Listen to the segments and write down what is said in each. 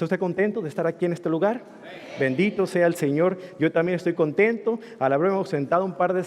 ¿Está usted contento de estar aquí en este lugar? Bendito sea el Señor. Yo también estoy contento al haberme ausentado un par de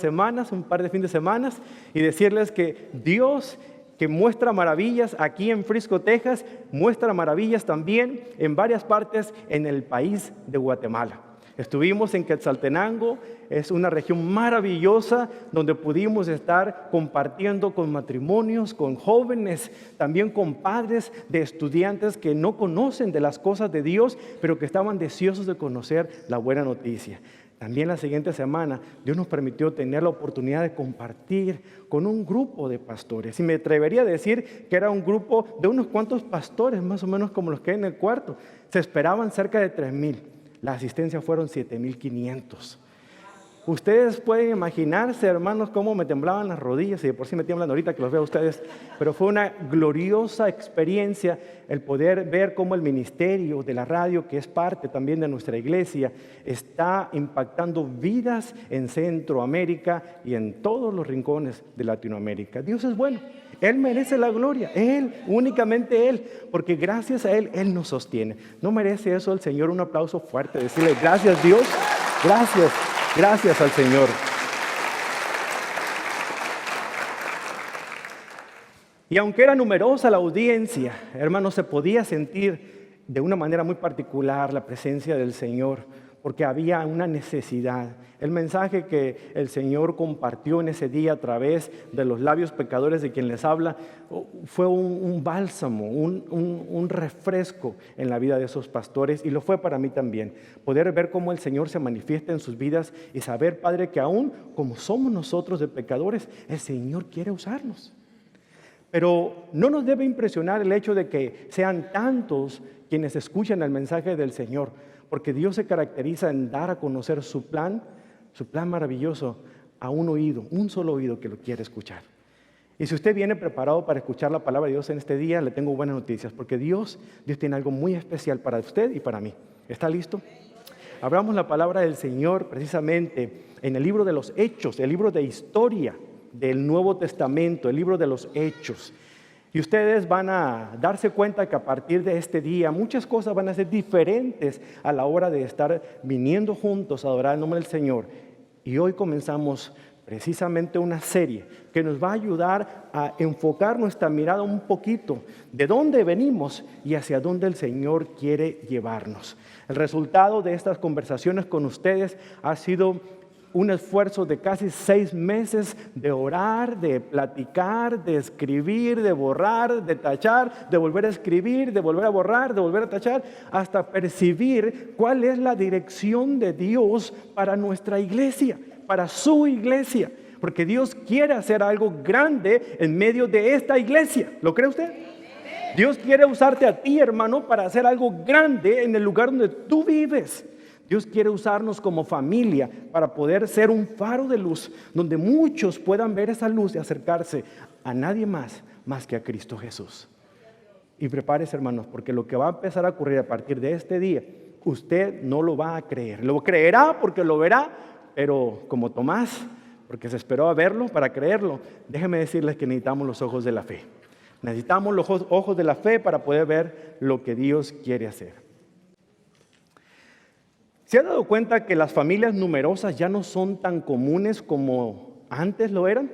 fin de semana, y decirles que Dios, que muestra maravillas aquí en Frisco, Texas, muestra maravillas también en varias partes en el país de Guatemala. Estuvimos en Quetzaltenango, es una región maravillosa donde pudimos estar compartiendo con matrimonios, con jóvenes, también con padres de estudiantes que no conocen de las cosas de Dios, pero que estaban deseosos de conocer la buena noticia. También la siguiente semana Dios nos permitió tener la oportunidad de compartir con un grupo de pastores. Y me atrevería a decir que era un grupo de unos cuantos pastores, más o menos como los que hay en el cuarto. Se esperaban cerca de 3,000. La asistencia fueron 7,500. Ustedes pueden imaginarse, hermanos, cómo me temblaban las rodillas, y de por sí me tiemblan ahorita que los veo a ustedes, pero fue una gloriosa experiencia el poder ver cómo el ministerio de la radio, que es parte también de nuestra iglesia, está impactando vidas en Centroamérica y en todos los rincones de Latinoamérica. Dios es bueno, Él merece la gloria, Él, únicamente Él, porque gracias a Él, Él nos sostiene. ¿No merece eso el Señor un aplauso fuerte? Decirle gracias Dios, gracias. Gracias al Señor. Y aunque era numerosa la audiencia, hermanos, se podía sentir de una manera muy particular la presencia del Señor, porque había una necesidad. El mensaje que el Señor compartió en ese día a través de los labios pecadores de quien les habla fue un bálsamo, un refresco en la vida de esos pastores, y lo fue para mí también. Poder ver cómo el Señor se manifiesta en sus vidas y saber, Padre, que aún como somos nosotros de pecadores, el Señor quiere usarnos. Pero no nos debe impresionar el hecho de que sean tantos quienes escuchan el mensaje del Señor, porque Dios se caracteriza en dar a conocer su plan maravilloso a un solo oído que lo quiere escuchar. Y si usted viene preparado para escuchar la palabra de Dios en este día, le tengo buenas noticias, porque Dios tiene algo muy especial para usted y para mí. ¿Está listo? Abramos la palabra del Señor precisamente en el libro de los Hechos, el libro de historia del Nuevo Testamento, el libro de los Hechos. Y ustedes van a darse cuenta que a partir de este día muchas cosas van a ser diferentes a la hora de estar viniendo juntos a adorar el nombre del Señor. Y hoy comenzamos precisamente una serie que nos va a ayudar a enfocar nuestra mirada un poquito de dónde venimos y hacia dónde el Señor quiere llevarnos. El resultado de estas conversaciones con ustedes ha sido un esfuerzo de casi 6 meses de orar, de platicar, de escribir, de borrar, de tachar, de volver a escribir, de volver a borrar, de volver a tachar, hasta percibir cuál es la dirección de Dios para nuestra iglesia, para su iglesia, porque Dios quiere hacer algo grande en medio de esta iglesia. ¿Lo cree usted? Dios quiere usarte a ti, hermano, para hacer algo grande en el lugar donde tú vives. Dios quiere usarnos como familia para poder ser un faro de luz donde muchos puedan ver esa luz y acercarse a nadie más que a Cristo Jesús. Y prepárese, hermanos, porque lo que va a empezar a ocurrir a partir de este día, usted no lo va a creer. Lo creerá porque lo verá, pero como Tomás, porque se esperó a verlo para creerlo. Déjenme decirles que necesitamos los ojos de la fe. Necesitamos los ojos de la fe para poder ver lo que Dios quiere hacer. ¿Se ha dado cuenta que las familias numerosas ya no son tan comunes como antes lo eran?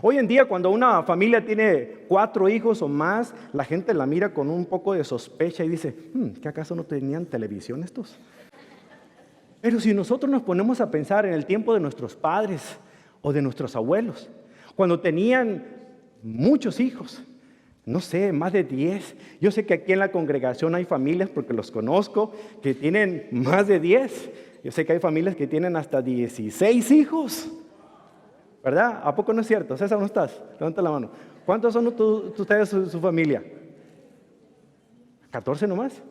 Hoy en día, cuando una familia tiene 4 hijos o más, la gente la mira con un poco de sospecha y dice, ¿qué acaso no tenían televisión estos? Pero si nosotros nos ponemos a pensar en el tiempo de nuestros padres o de nuestros abuelos, cuando tenían muchos hijos, no sé, más de 10. Yo sé que aquí en la congregación hay familias, porque los conozco, que tienen más de 10. Yo sé que hay familias que tienen hasta 16 hijos. ¿Verdad? ¿A poco no es cierto? César, ¿no estás? Levanta la mano. ¿Cuántos son ustedes su familia? ¿14 nomás?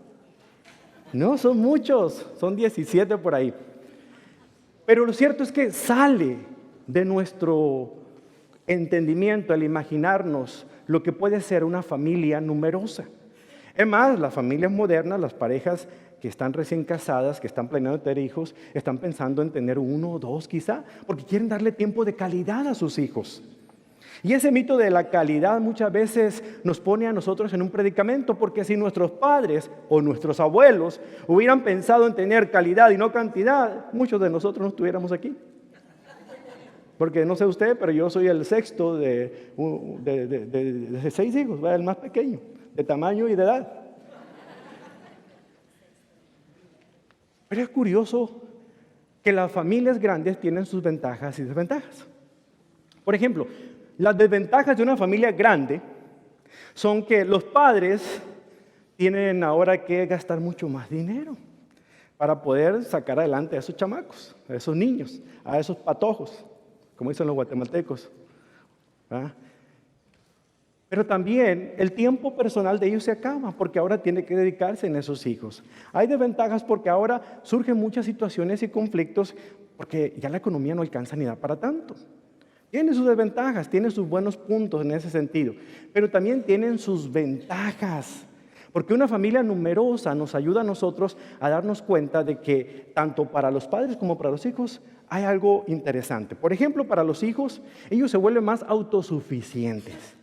No, son muchos. Son 17 por ahí. Pero lo cierto es que sale de nuestro entendimiento el imaginarnos lo que puede ser una familia numerosa. Es más, las familias modernas, las parejas que están recién casadas, que están planeando tener hijos, están pensando en tener 1 o 2 quizá, porque quieren darle tiempo de calidad a sus hijos. Y ese mito de la calidad muchas veces nos pone a nosotros en un predicamento, porque si nuestros padres o nuestros abuelos hubieran pensado en tener calidad y no cantidad, muchos de nosotros no estuviéramos aquí. Porque no sé usted, pero yo soy el sexto de 6 hijos, ¿verdad? El más pequeño, de tamaño y de edad. Pero es curioso que las familias grandes tienen sus ventajas y desventajas. Por ejemplo, las desventajas de una familia grande son que los padres tienen ahora que gastar mucho más dinero para poder sacar adelante a esos chamacos, a esos niños, a esos patojos, como dicen los guatemaltecos, ¿verdad? Pero también el tiempo personal de ellos se acaba porque ahora tiene que dedicarse en esos hijos. Hay desventajas porque ahora surgen muchas situaciones y conflictos porque ya la economía no alcanza ni da para tanto. Tiene sus desventajas, tiene sus buenos puntos en ese sentido, pero también tienen sus ventajas. Porque una familia numerosa nos ayuda a nosotros a darnos cuenta de que tanto para los padres como para los hijos hay algo interesante. Por ejemplo, para los hijos, ellos se vuelven más autosuficientes.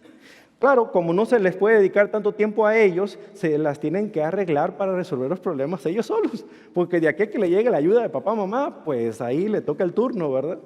Claro, como no se les puede dedicar tanto tiempo a ellos, se las tienen que arreglar para resolver los problemas ellos solos. Porque de aquí a que le llegue la ayuda de papá, mamá, pues ahí le toca el turno, ¿verdad?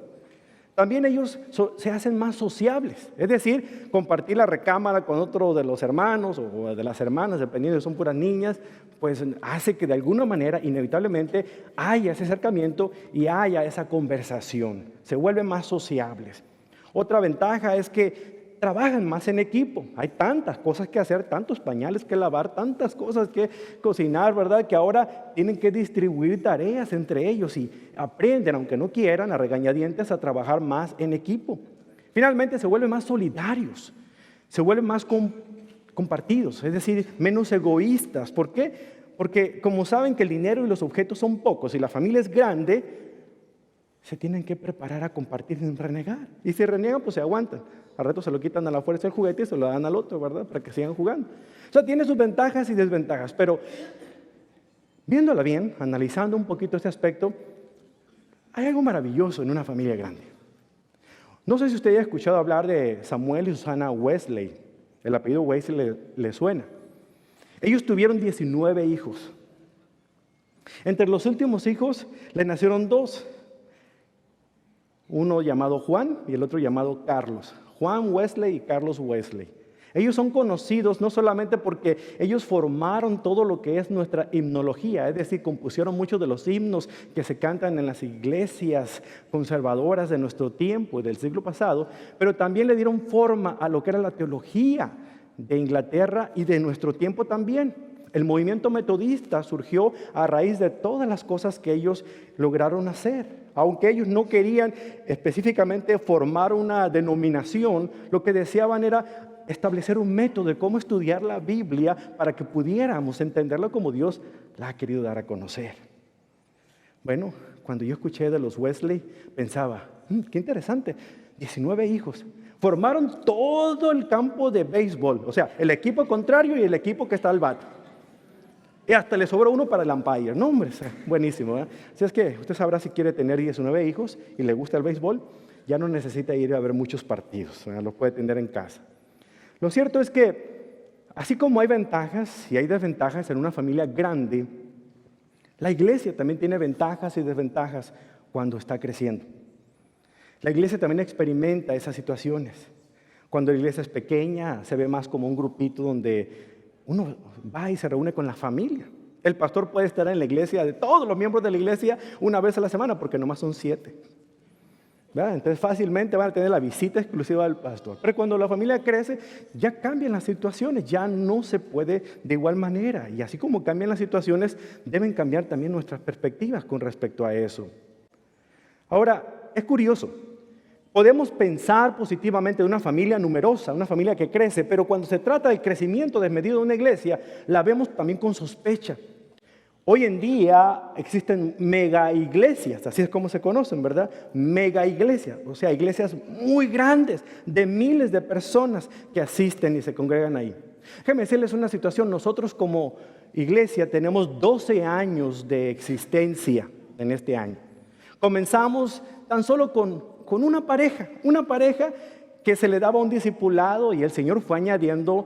También ellos se hacen más sociables, es decir, compartir la recámara con otro de los hermanos o de las hermanas, dependiendo si son puras niñas, pues hace que de alguna manera, inevitablemente, haya ese acercamiento y haya esa conversación. Se vuelven más sociables. Otra ventaja es que trabajan más en equipo. Hay tantas cosas que hacer, tantos pañales que lavar, tantas cosas que cocinar, ¿verdad? Que ahora tienen que distribuir tareas entre ellos y aprenden, aunque no quieran, a regañadientes a trabajar más en equipo. Finalmente se vuelven más solidarios, se vuelven más compartidos, es decir, menos egoístas. ¿Por qué? Porque como saben que el dinero y los objetos son pocos y la familia es grande, se tienen que preparar a compartir sin renegar. Y si reniegan, pues se aguantan. Al rato se lo quitan a la fuerza el juguete y se lo dan al otro, ¿verdad? Para que sigan jugando. O sea, tiene sus ventajas y desventajas. Pero viéndola bien, analizando un poquito este aspecto, hay algo maravilloso en una familia grande. No sé si usted ha escuchado hablar de Samuel y Susana Wesley. El apellido Wesley le suena. Ellos tuvieron 19 hijos. Entre los últimos hijos le nacieron 2. Uno llamado Juan y el otro llamado Carlos. Juan Wesley y Carlos Wesley. Ellos son conocidos no solamente porque ellos formaron todo lo que es nuestra himnología, es decir, compusieron muchos de los himnos que se cantan en las iglesias conservadoras de nuestro tiempo y del siglo pasado, pero también le dieron forma a lo que era la teología de Inglaterra y de nuestro tiempo también. El movimiento metodista surgió a raíz de todas las cosas que ellos lograron hacer. Aunque ellos no querían específicamente formar una denominación, lo que deseaban era establecer un método de cómo estudiar la Biblia para que pudiéramos entenderla como Dios la ha querido dar a conocer. Bueno, cuando yo escuché de los Wesley, pensaba, qué interesante, 19 hijos. Formaron todo el campo de béisbol, o sea, el equipo contrario y el equipo que está al bat. Y hasta le sobró uno para el umpire. No, hombre, buenísimo, ¿eh? Así es que usted sabrá si quiere tener 19 hijos y le gusta el béisbol, ya no necesita ir a ver muchos partidos, ¿verdad? Lo puede tener en casa. Lo cierto es que, así como hay ventajas y hay desventajas en una familia grande, la iglesia también tiene ventajas y desventajas cuando está creciendo. La iglesia también experimenta esas situaciones. Cuando la iglesia es pequeña, se ve más como un grupito donde uno va y se reúne con la familia. El pastor puede estar en la iglesia, de todos los miembros de la iglesia, una vez a la semana, porque nomás son 7. ¿Verdad? Entonces fácilmente van a tener la visita exclusiva del pastor. Pero cuando la familia crece, ya cambian las situaciones, ya no se puede de igual manera. Y así como cambian las situaciones, deben cambiar también nuestras perspectivas con respecto a eso. Ahora, es curioso. Podemos pensar positivamente de una familia numerosa, una familia que crece, pero cuando se trata del crecimiento desmedido de una iglesia, la vemos también con sospecha. Hoy en día existen mega iglesias, así es como se conocen, ¿verdad? Mega iglesias, o sea, iglesias muy grandes, de miles de personas que asisten y se congregan ahí. Déjenme decirles una situación, nosotros como iglesia tenemos 12 años de existencia en este año. Comenzamos tan solo con una pareja que se le daba un discipulado y el Señor fue añadiendo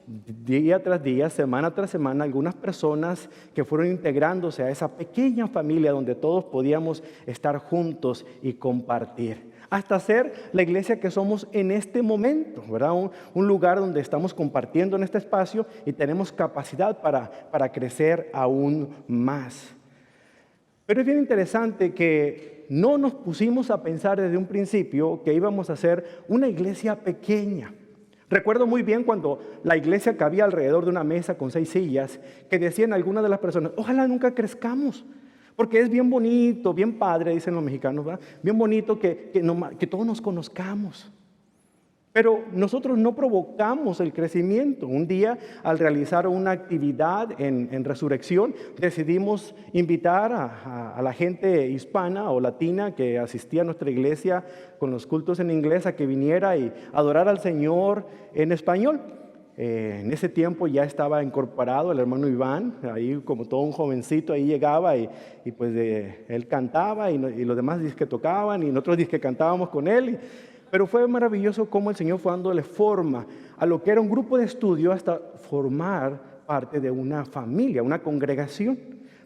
día tras día, semana tras semana, algunas personas que fueron integrándose a esa pequeña familia donde todos podíamos estar juntos y compartir. Hasta ser la iglesia que somos en este momento, ¿verdad? Un lugar donde estamos compartiendo en este espacio y tenemos capacidad para crecer aún más. Pero es bien interesante que no nos pusimos a pensar desde un principio que íbamos a ser una iglesia pequeña. Recuerdo muy bien cuando la iglesia cabía alrededor de una mesa con 6 sillas, que decían algunas de las personas, ojalá nunca crezcamos, porque es bien bonito, bien padre, dicen los mexicanos, ¿verdad? Bien bonito que todos nos conozcamos. Pero nosotros no provocamos el crecimiento. Un día, al realizar una actividad en Resurrección, decidimos invitar a la gente hispana o latina que asistía a nuestra iglesia con los cultos en inglés a que viniera y adorar al Señor en español. En ese tiempo ya estaba incorporado el hermano Iván, ahí como todo un jovencito, ahí llegaba y pues él cantaba y los demás disque tocaban y nosotros disque cantábamos con él. Pero fue maravilloso cómo el Señor fue dándole forma a lo que era un grupo de estudio hasta formar parte de una familia, una congregación.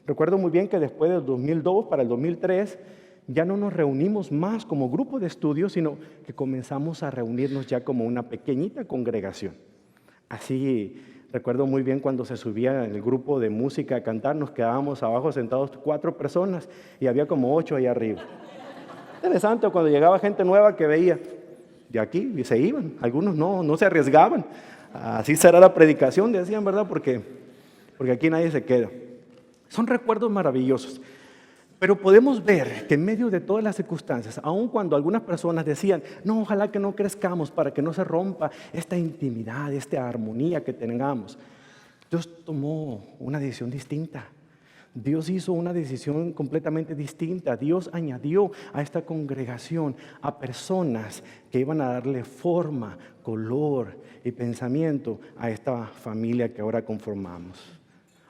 Recuerdo muy bien que después del 2002 para el 2003 ya no nos reunimos más como grupo de estudio, sino que comenzamos a reunirnos ya como una pequeñita congregación. Así recuerdo muy bien cuando se subía el grupo de música a cantar, nos quedábamos abajo sentados 4 personas y había como 8 ahí arriba. Interesante cuando llegaba gente nueva que veía de aquí y se iban. Algunos no se arriesgaban. Así será la predicación, decían, ¿verdad? Porque aquí nadie se queda. Son recuerdos maravillosos. Pero podemos ver que en medio de todas las circunstancias, aun cuando algunas personas decían, no, ojalá que no crezcamos para que no se rompa esta intimidad, esta armonía que tengamos, Dios tomó una decisión distinta. Dios hizo una decisión completamente distinta. Dios añadió a esta congregación a personas que iban a darle forma, color y pensamiento a esta familia que ahora conformamos.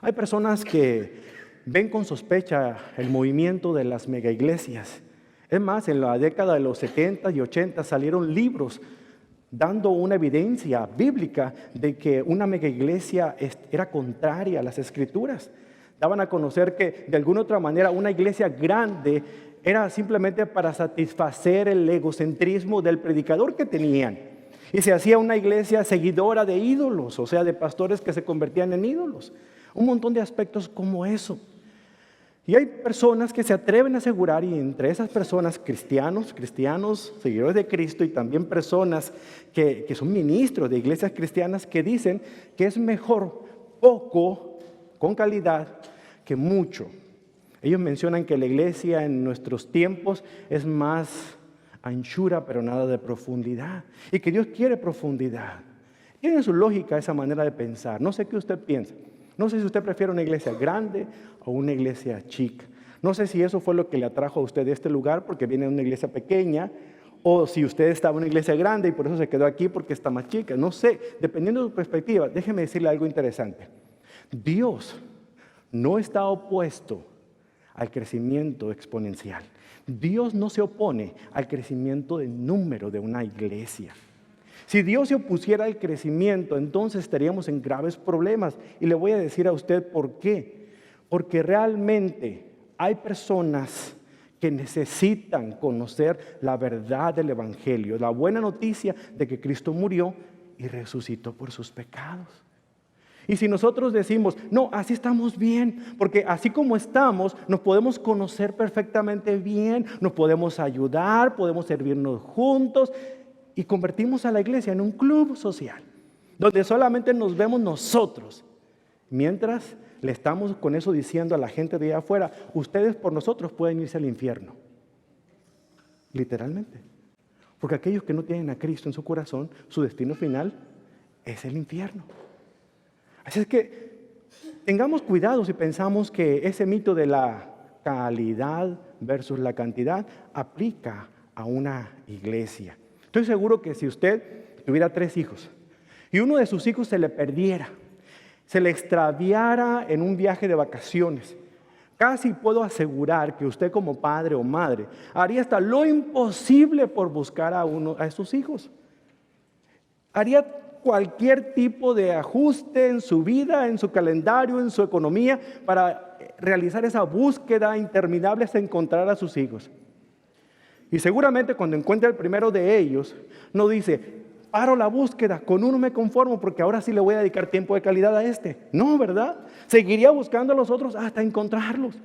Hay personas que ven con sospecha el movimiento de las megaiglesias. Es más, en la década de los 70 y 80 salieron libros dando una evidencia bíblica de que una megaiglesia era contraria a las Escrituras. Daban a conocer que de alguna otra manera una iglesia grande era simplemente para satisfacer el egocentrismo del predicador que tenían. Y se hacía una iglesia seguidora de ídolos, o sea, de pastores que se convertían en ídolos. Un montón de aspectos como eso. Y hay personas que se atreven a asegurar, y entre esas personas cristianos, seguidores de Cristo, y también personas que son ministros de iglesias cristianas que dicen que es mejor poco con calidad que mucho. Ellos mencionan que la iglesia en nuestros tiempos es más anchura, pero nada de profundidad. Y que Dios quiere profundidad. Tiene su lógica esa manera de pensar. No sé qué usted piensa. No sé si usted prefiere una iglesia grande o una iglesia chica. No sé si eso fue lo que le atrajo a usted de este lugar porque viene de una iglesia pequeña, o si usted estaba en una iglesia grande y por eso se quedó aquí porque está más chica. No sé, dependiendo de su perspectiva. Déjeme decirle algo interesante. Dios no está opuesto al crecimiento exponencial. Dios no se opone al crecimiento de número de una iglesia. Si Dios se opusiera al crecimiento, entonces estaríamos en graves problemas. Y le voy a decir a usted por qué. Porque realmente hay personas que necesitan conocer la verdad del Evangelio, la buena noticia de que Cristo murió y resucitó por sus pecados. Y si nosotros decimos, no, así estamos bien, porque así como estamos, nos podemos conocer perfectamente bien, nos podemos ayudar, podemos servirnos juntos, y convertimos a la iglesia en un club social, donde solamente nos vemos nosotros, mientras le estamos con eso diciendo a la gente de allá afuera, ustedes por nosotros pueden irse al infierno, literalmente, porque aquellos que no tienen a Cristo en su corazón, su destino final es el infierno. Así es que tengamos cuidado si pensamos que ese mito de la calidad versus la cantidad aplica a una iglesia. Estoy seguro que si usted tuviera 3 hijos y uno de sus hijos se le perdiera, se le extraviara en un viaje de vacaciones, casi puedo asegurar que usted como padre o madre haría hasta lo imposible por buscar a uno de sus hijos. Haría cualquier tipo de ajuste en su vida, en su calendario, en su economía, para realizar esa búsqueda interminable hasta encontrar a sus hijos. Y seguramente cuando encuentre el primero de ellos, no dice, paro la búsqueda, con uno me conformo porque ahora sí le voy a dedicar tiempo de calidad a este. No, ¿verdad? Seguiría buscando a los otros hasta encontrarlos.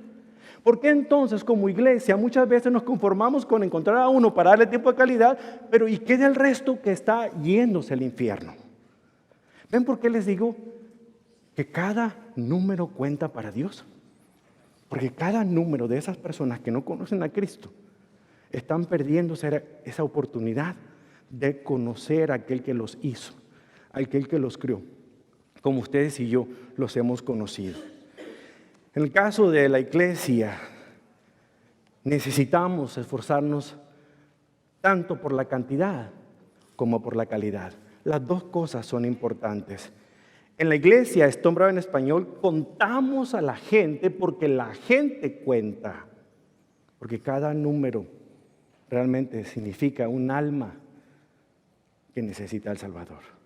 ¿Por qué entonces como iglesia muchas veces nos conformamos con encontrar a uno para darle tiempo de calidad, pero ¿y qué del resto que está yéndose al infierno? ¿Ven por qué les digo que cada número cuenta para Dios? Porque cada número de esas personas que no conocen a Cristo están perdiéndose esa oportunidad de conocer a aquel que los hizo, a aquel que los crió, como ustedes y yo los hemos conocido. En el caso de la iglesia, necesitamos esforzarnos tanto por la cantidad como por la calidad. Las dos cosas son importantes. En la iglesia, Stone Brown en español, contamos a la gente porque la gente cuenta, porque cada número realmente significa un alma que necesita al Salvador.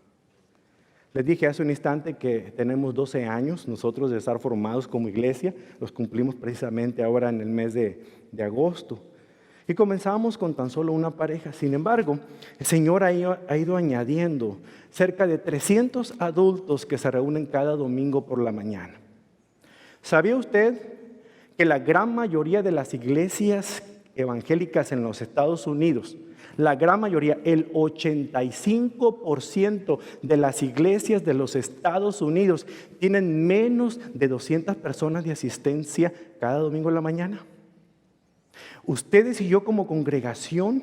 Les dije hace un instante que tenemos 12 años nosotros de estar formados como iglesia. Los cumplimos precisamente ahora en el mes de agosto. Y comenzamos con tan solo una pareja. Sin embargo, el Señor ha ido añadiendo cerca de 300 adultos que se reúnen cada domingo por la mañana. ¿Sabía usted que la gran mayoría de las iglesias evangélicas en los Estados Unidos, la gran mayoría, el 85% de las iglesias de los Estados Unidos tienen menos de 200 personas de asistencia cada domingo en la mañana? Ustedes y yo como congregación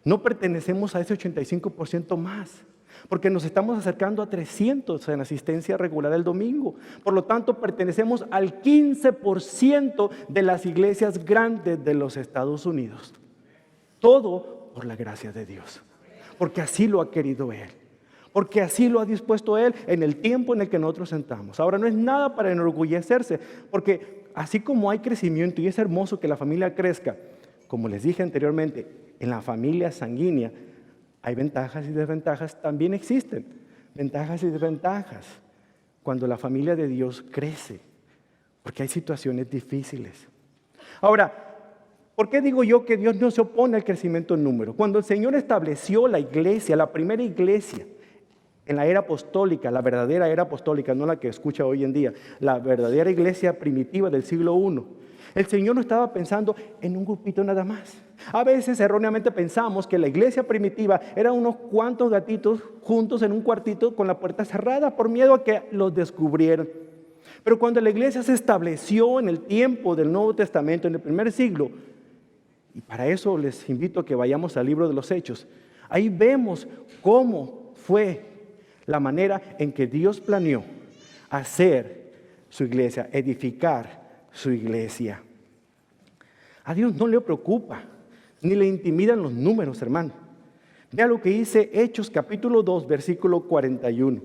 no pertenecemos a ese 85% más, porque nos estamos acercando a 300 en asistencia regular el domingo. Por lo tanto, pertenecemos al 15% de las iglesias grandes de los Estados Unidos. Todo por la gracia de Dios, porque así lo ha querido Él, porque así lo ha dispuesto Él en el tiempo en el que nosotros sentamos. Ahora, no es nada para enorgullecerse, porque así como hay crecimiento y es hermoso que la familia crezca, como les dije anteriormente, en la familia sanguínea hay ventajas y desventajas, también existen ventajas y desventajas cuando la familia de Dios crece, porque hay situaciones difíciles. Ahora, ¿por qué digo yo que Dios no se opone al crecimiento en número? Cuando el Señor estableció la iglesia, la primera iglesia, en la era apostólica, la verdadera era apostólica, no la que escucha hoy en día, la verdadera iglesia primitiva del siglo I, el Señor no estaba pensando en un grupito nada más. A veces erróneamente pensamos que la iglesia primitiva era unos cuantos gatitos juntos en un cuartito con la puerta cerrada por miedo a que los descubrieran. Pero cuando la iglesia se estableció en el tiempo del Nuevo Testamento, en el primer siglo, y para eso les invito a que vayamos al libro de los Hechos, ahí vemos cómo fue la manera en que Dios planeó hacer su iglesia, edificar su iglesia. A Dios no le preocupa, ni le intimidan los números, hermano. Vea lo que dice Hechos capítulo 2, versículo 41.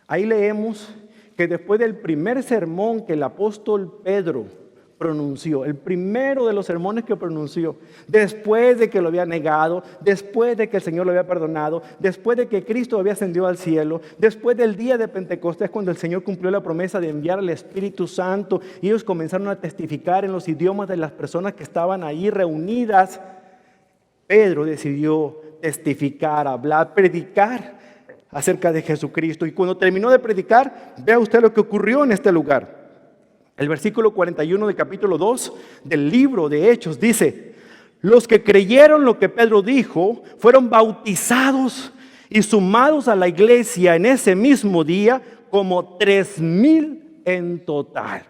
Ahí leemos que después del primer sermón que el apóstol Pedro pronunció, el primero de los sermones que pronunció, después de que lo había negado, después de que el Señor lo había perdonado, después de que Cristo había ascendido al cielo, después del día de Pentecostés, cuando el Señor cumplió la promesa de enviar al Espíritu Santo, y ellos comenzaron a testificar en los idiomas de las personas que estaban ahí reunidas, Pedro decidió testificar, hablar, predicar acerca de Jesucristo. Y cuando terminó de predicar, vea usted lo que ocurrió en este lugar. El versículo 41 del capítulo 2 del libro de Hechos dice: los que creyeron lo que Pedro dijo fueron bautizados y sumados a la iglesia en ese mismo día como 3,000 en total.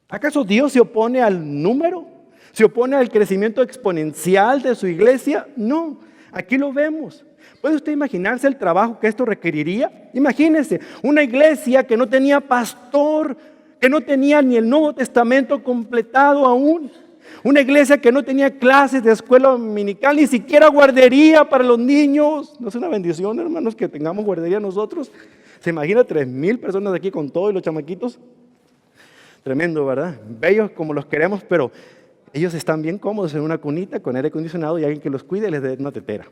¿Acaso Dios se opone al número? ¿Se opone al crecimiento exponencial de su iglesia? No, aquí lo vemos. ¿Puede usted imaginarse el trabajo que esto requeriría? Imagínese, una iglesia que no tenía pastor, que no tenía ni el Nuevo Testamento completado aún. Una iglesia que no tenía clases de escuela dominical, ni siquiera guardería para los niños. ¿No es una bendición, hermanos, que tengamos guardería nosotros? ¿Se imagina 3,000 personas aquí con todo y los chamaquitos? Tremendo, ¿verdad? Bellos como los queremos, pero ellos están bien cómodos en una cunita con aire acondicionado y alguien que los cuide y les dé una tetera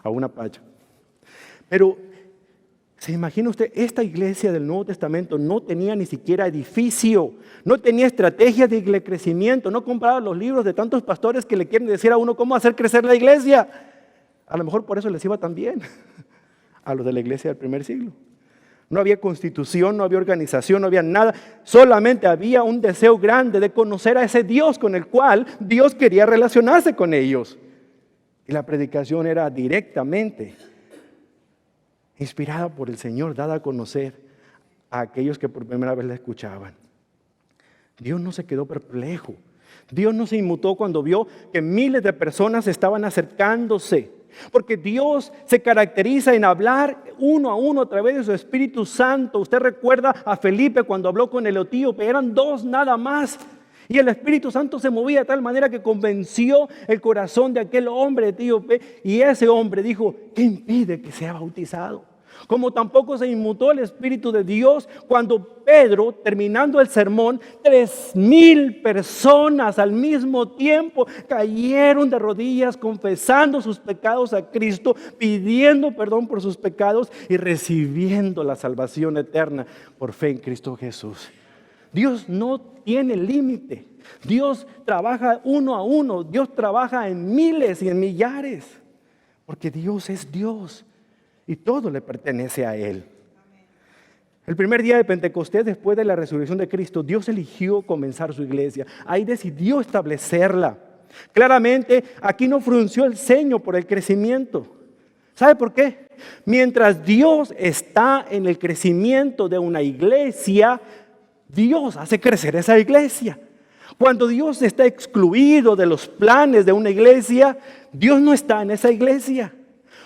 o una pacha. Pero ¿se imagina usted? Esta iglesia del Nuevo Testamento no tenía ni siquiera edificio, no tenía estrategia de crecimiento, no compraba los libros de tantos pastores que le quieren decir a uno cómo hacer crecer la iglesia. A lo mejor por eso les iba tan bien a los de la iglesia del primer siglo. No había constitución, no había organización, no había nada. Solamente había un deseo grande de conocer a ese Dios con el cual Dios quería relacionarse con ellos. Y la predicación era directamente inspirada por el Señor, dada a conocer a aquellos que por primera vez la escuchaban. Dios no se quedó perplejo. Dios no se inmutó cuando vio que miles de personas estaban acercándose. Porque Dios se caracteriza en hablar uno a uno a través de su Espíritu Santo. Usted recuerda a Felipe cuando habló con el etíope, eran dos nada más. Y el Espíritu Santo se movía de tal manera que convenció el corazón de aquel hombre etíope. Y ese hombre dijo, ¿qué impide que sea bautizado? Como tampoco se inmutó el Espíritu de Dios cuando Pedro, terminando el sermón, 3,000 personas al mismo tiempo cayeron de rodillas confesando sus pecados a Cristo, pidiendo perdón por sus pecados y recibiendo la salvación eterna por fe en Cristo Jesús. Dios no tiene límite. Dios trabaja uno a uno. Dios trabaja en miles y en millares. Porque Dios es Dios. Y todo le pertenece a Él. El primer día de Pentecostés, después de la resurrección de Cristo, Dios eligió comenzar su iglesia. Ahí decidió establecerla. Claramente, aquí no frunció el ceño por el crecimiento. ¿Sabe por qué? Mientras Dios está en el crecimiento de una iglesia, Dios hace crecer esa iglesia. Cuando Dios está excluido de los planes de una iglesia, Dios no está en esa iglesia.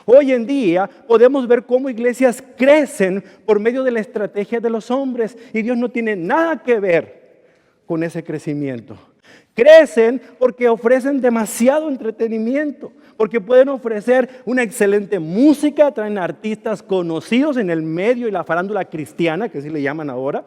Hoy en día podemos ver cómo iglesias crecen por medio de la estrategia de los hombres y Dios no tiene nada que ver con ese crecimiento. Crecen porque ofrecen demasiado entretenimiento, porque pueden ofrecer una excelente música, traen artistas conocidos en el medio y la farándula cristiana, que así le llaman ahora,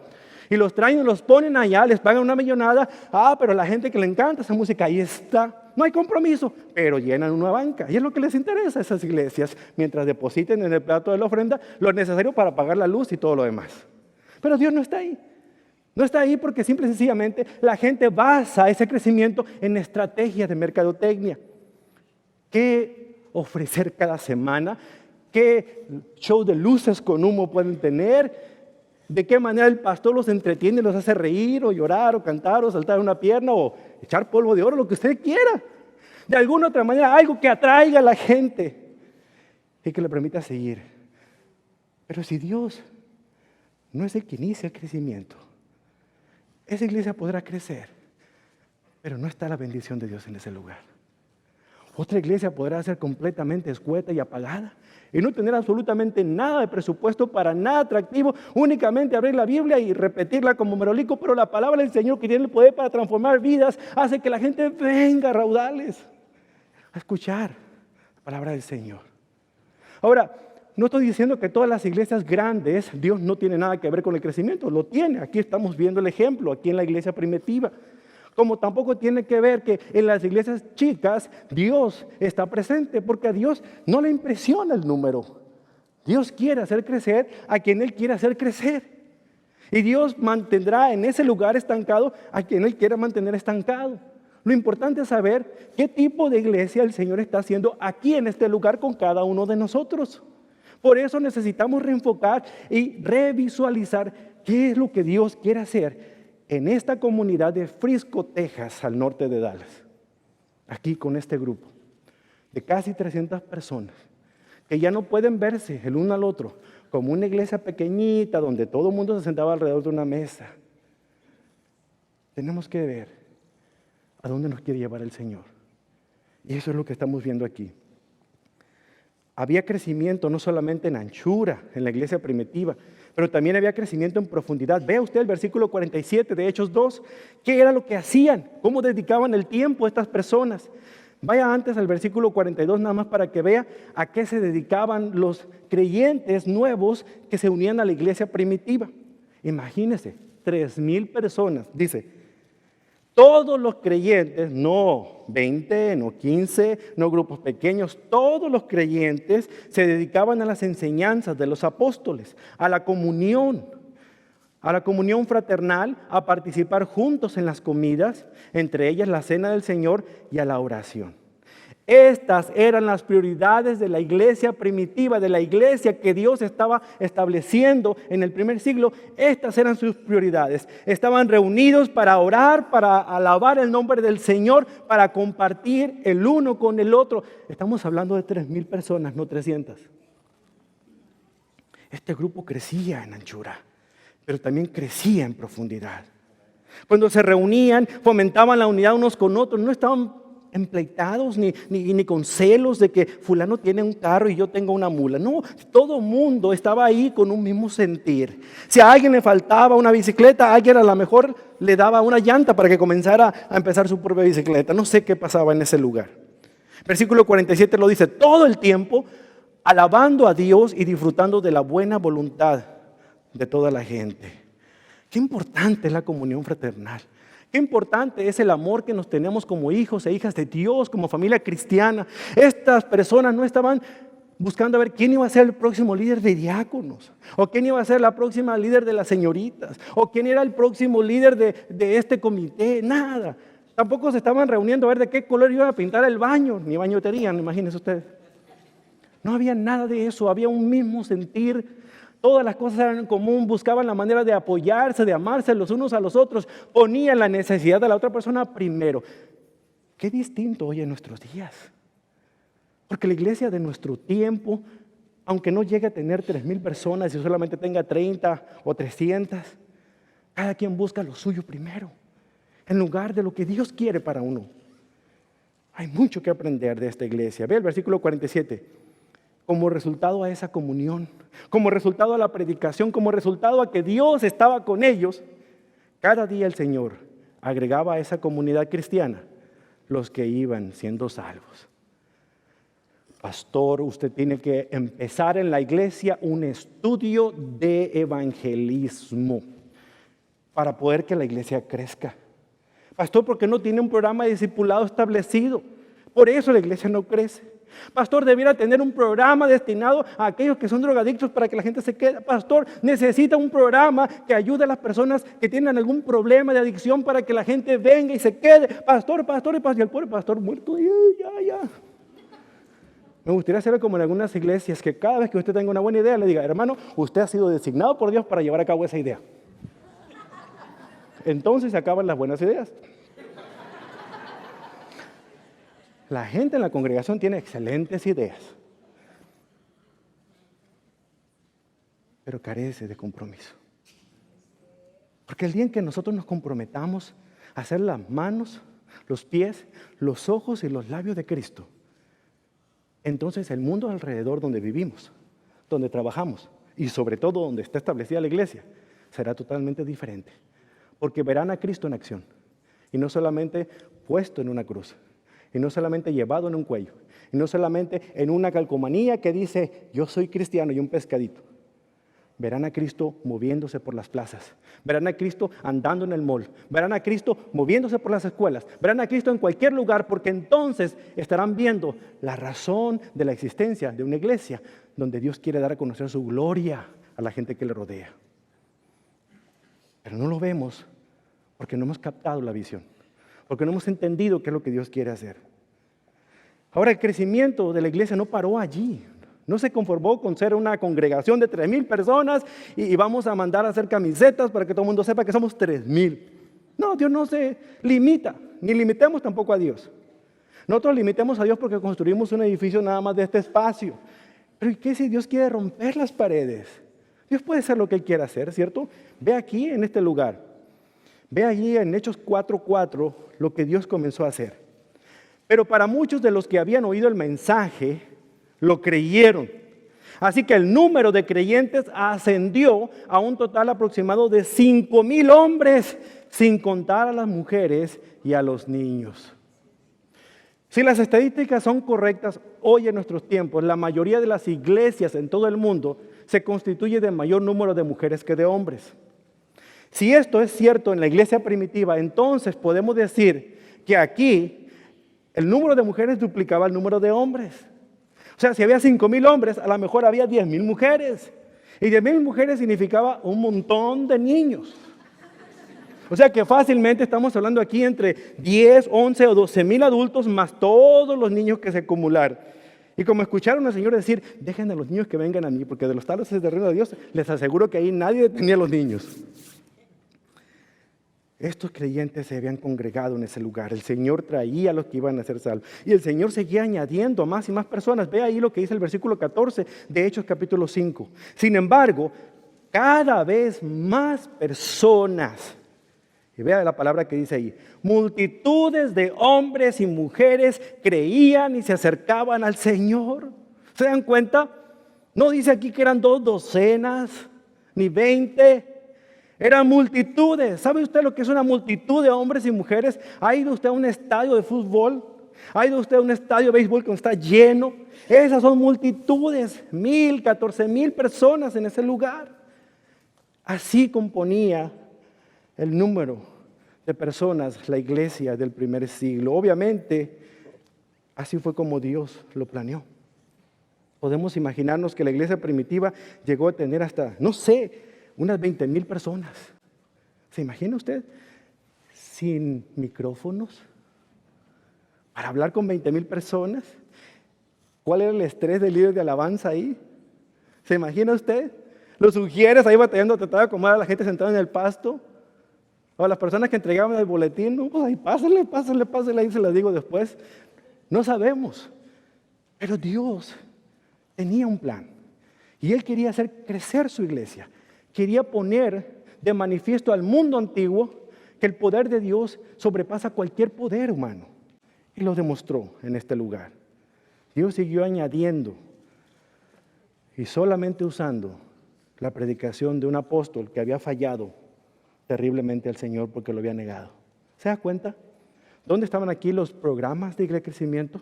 y los traen y los ponen allá, les pagan una millonada. Pero la gente que le encanta esa música, ahí está. No hay compromiso, pero llenan una banca. Y es lo que les interesa a esas iglesias, mientras depositen en el plato de la ofrenda lo necesario para pagar la luz y todo lo demás. Pero Dios no está ahí. No está ahí porque simple y sencillamente la gente basa ese crecimiento en estrategias de mercadotecnia. ¿Qué ofrecer cada semana? ¿Qué show de luces con humo pueden tener? ¿De qué manera el pastor los entretiene, los hace reír o llorar o cantar o saltar una pierna o echar polvo de oro, lo que usted quiera? De alguna otra manera, algo que atraiga a la gente y que le permita seguir. Pero si Dios no es el que inicia el crecimiento, esa iglesia podrá crecer, pero no está la bendición de Dios en ese lugar. Otra iglesia podrá ser completamente escueta y apagada y no tener absolutamente nada de presupuesto para nada atractivo, únicamente abrir la Biblia y repetirla como merolico, pero la palabra del Señor, que tiene el poder para transformar vidas, hace que la gente venga a raudales a escuchar la palabra del Señor. Ahora, no estoy diciendo que todas las iglesias grandes, Dios no tiene nada que ver con el crecimiento, lo tiene. Aquí estamos viendo el ejemplo, aquí en la iglesia primitiva. Como tampoco tiene que ver que en las iglesias chicas Dios está presente, porque a Dios no le impresiona el número. Dios quiere hacer crecer a quien Él quiere hacer crecer. Y Dios mantendrá en ese lugar estancado a quien Él quiera mantener estancado. Lo importante es saber qué tipo de iglesia el Señor está haciendo aquí en este lugar con cada uno de nosotros. Por eso necesitamos reenfocar y revisualizar qué es lo que Dios quiere hacer en esta comunidad de Frisco, Texas, al norte de Dallas. Aquí con este grupo de casi 300 personas que ya no pueden verse el uno al otro como una iglesia pequeñita donde todo el mundo se sentaba alrededor de una mesa. Tenemos que ver a dónde nos quiere llevar el Señor. Y eso es lo que estamos viendo aquí. Había crecimiento no solamente en anchura en la iglesia primitiva, pero también había crecimiento en profundidad. Vea usted el versículo 47 de Hechos 2. ¿Qué era lo que hacían? ¿Cómo dedicaban el tiempo a estas personas? Vaya antes al versículo 42 nada más para que vea a qué se dedicaban los creyentes nuevos que se unían a la iglesia primitiva. Imagínense, 3,000 personas. Dice, todos los creyentes, no 20, no 15, no grupos pequeños, todos los creyentes se dedicaban a las enseñanzas de los apóstoles, a la comunión fraternal, a participar juntos en las comidas, entre ellas la cena del Señor y a la oración. Estas eran las prioridades de la iglesia primitiva, de la iglesia que Dios estaba estableciendo en el primer siglo. Estas eran sus prioridades. Estaban reunidos para orar, para alabar el nombre del Señor, para compartir el uno con el otro. Estamos hablando de 3,000 personas, no 300. Este grupo crecía en anchura, pero también crecía en profundidad. Cuando se reunían, fomentaban la unidad unos con otros, no estaban empleitados ni con celos de que fulano tiene un carro y yo tengo una mula. No, todo mundo estaba ahí con un mismo sentir. Si a alguien le faltaba una bicicleta, a alguien a lo mejor le daba una llanta para que comenzara a empezar su propia bicicleta. No sé qué pasaba en ese lugar. Versículo 47 lo dice: todo el tiempo alabando a Dios y disfrutando de la buena voluntad de toda la gente. Qué importante es la comunión fraternal. Qué importante es el amor que nos tenemos como hijos e hijas de Dios, como familia cristiana. Estas personas no estaban buscando a ver quién iba a ser el próximo líder de diáconos, o quién iba a ser la próxima líder de las señoritas, o quién era el próximo líder de este comité, nada. Tampoco se estaban reuniendo a ver de qué color iban a pintar el baño, ni bañotería, imagínense ustedes. No había nada de eso, había un mismo sentir. Todas las cosas eran en común, buscaban la manera de apoyarse, de amarse los unos a los otros, ponían la necesidad de la otra persona primero. Qué distinto hoy en nuestros días. Porque la iglesia de nuestro tiempo, aunque no llegue a tener 3,000 personas y solamente tenga 30 o 300, cada quien busca lo suyo primero, en lugar de lo que Dios quiere para uno. Hay mucho que aprender de esta iglesia. Ve el versículo 47. Como resultado a esa comunión, como resultado a la predicación, como resultado a que Dios estaba con ellos, cada día el Señor agregaba a esa comunidad cristiana los que iban siendo salvos. Pastor, usted tiene que empezar en la iglesia un estudio de evangelismo para poder que la iglesia crezca. Pastor, ¿por qué no tiene un programa de discipulado establecido? Por eso la iglesia no crece. Pastor, debiera tener un programa destinado a aquellos que son drogadictos para que la gente se quede. Pastor, necesita un programa que ayude a las personas que tienen algún problema de adicción para que la gente venga y se quede. Pastor, y el pobre pastor muerto, ya. Me gustaría hacerlo como en algunas iglesias, que cada vez que usted tenga una buena idea le diga: hermano, usted ha sido designado por Dios para llevar a cabo esa idea. Entonces se acaban las buenas ideas. La gente en la congregación tiene excelentes ideas, pero carece de compromiso. Porque el día en que nosotros nos comprometamos a hacer las manos, los pies, los ojos y los labios de Cristo, entonces el mundo alrededor donde vivimos, donde trabajamos y sobre todo donde está establecida la iglesia, será totalmente diferente. Porque verán a Cristo en acción y no solamente puesto en una cruz. Y no solamente llevado en un cuello, y no solamente en una calcomanía que dice: yo soy cristiano, y un pescadito. Verán a Cristo moviéndose por las plazas, verán a Cristo andando en el mall, verán a Cristo moviéndose por las escuelas, verán a Cristo en cualquier lugar, porque entonces estarán viendo la razón de la existencia de una iglesia donde Dios quiere dar a conocer su gloria a la gente que le rodea. Pero no lo vemos porque no hemos captado la visión, porque no hemos entendido qué es lo que Dios quiere hacer. Ahora, el crecimiento de la iglesia no paró allí. No se conformó con ser una congregación de 3,000 personas y vamos a mandar a hacer camisetas para que todo el mundo sepa que somos 3,000. No, Dios no se limita, ni limitemos tampoco a Dios. Nosotros limitemos a Dios porque construimos un edificio nada más de este espacio. Pero ¿y qué si Dios quiere romper las paredes? Dios puede hacer lo que Él quiera hacer, ¿cierto? Ve aquí en este lugar. Ve allí en Hechos 4:4 lo que Dios comenzó a hacer. Pero para muchos de los que habían oído el mensaje, lo creyeron. Así que el número de creyentes ascendió a un total aproximado de 5,000 hombres, sin contar a las mujeres y a los niños. Si las estadísticas son correctas, hoy en nuestros tiempos, la mayoría de las iglesias en todo el mundo se constituye de mayor número de mujeres que de hombres. Si esto es cierto en la iglesia primitiva, entonces podemos decir que aquí el número de mujeres duplicaba el número de hombres. O sea, si había 5,000 hombres, a lo mejor había 10,000 mujeres. Y 10,000 mujeres significaba un montón de niños. O sea que fácilmente estamos hablando aquí entre 10, 11 o 12,000 adultos más todos los niños que se acumularon. Y como escucharon al Señor decir, dejen a los niños que vengan a mí, porque de los tales es del reino de Dios, les aseguro que ahí nadie detenía a los niños. Estos creyentes se habían congregado en ese lugar. El Señor traía a los que iban a ser salvos. Y el Señor seguía añadiendo a más y más personas. Ve ahí lo que dice el versículo 14 de Hechos capítulo 5. Sin embargo, cada vez más personas, y vea la palabra que dice ahí, multitudes de hombres y mujeres creían y se acercaban al Señor. ¿Se dan cuenta? No dice aquí que eran 2 docenas, ni 20. Eran multitudes. ¿Sabe usted lo que es una multitud de hombres y mujeres? ¿Ha ido usted a un estadio de fútbol? ¿Ha ido usted a un estadio de béisbol que está lleno? Esas son multitudes, 1,000, 14,000 personas en ese lugar. Así componía el número de personas la iglesia del primer siglo. Obviamente, así fue como Dios lo planeó. Podemos imaginarnos que la iglesia primitiva llegó a tener hasta, no sé, unas 20,000 personas. ¿Se imagina usted? Sin micrófonos, para hablar con 20,000 personas. ¿Cuál era el estrés del líder de alabanza ahí? ¿Se imagina usted? Los sugieres ahí batallando, tratando de acomodar a la gente sentada en el pasto. O las personas que entregaban el boletín, no, pues ahí pásale, ahí se las digo después. No sabemos. Pero Dios tenía un plan. Y Él quería hacer crecer su iglesia. Quería poner de manifiesto al mundo antiguo que el poder de Dios sobrepasa cualquier poder humano. Y lo demostró en este lugar. Dios siguió añadiendo y solamente usando la predicación de un apóstol que había fallado terriblemente al Señor porque lo había negado. ¿Se da cuenta? ¿Dónde estaban aquí los programas de crecimiento?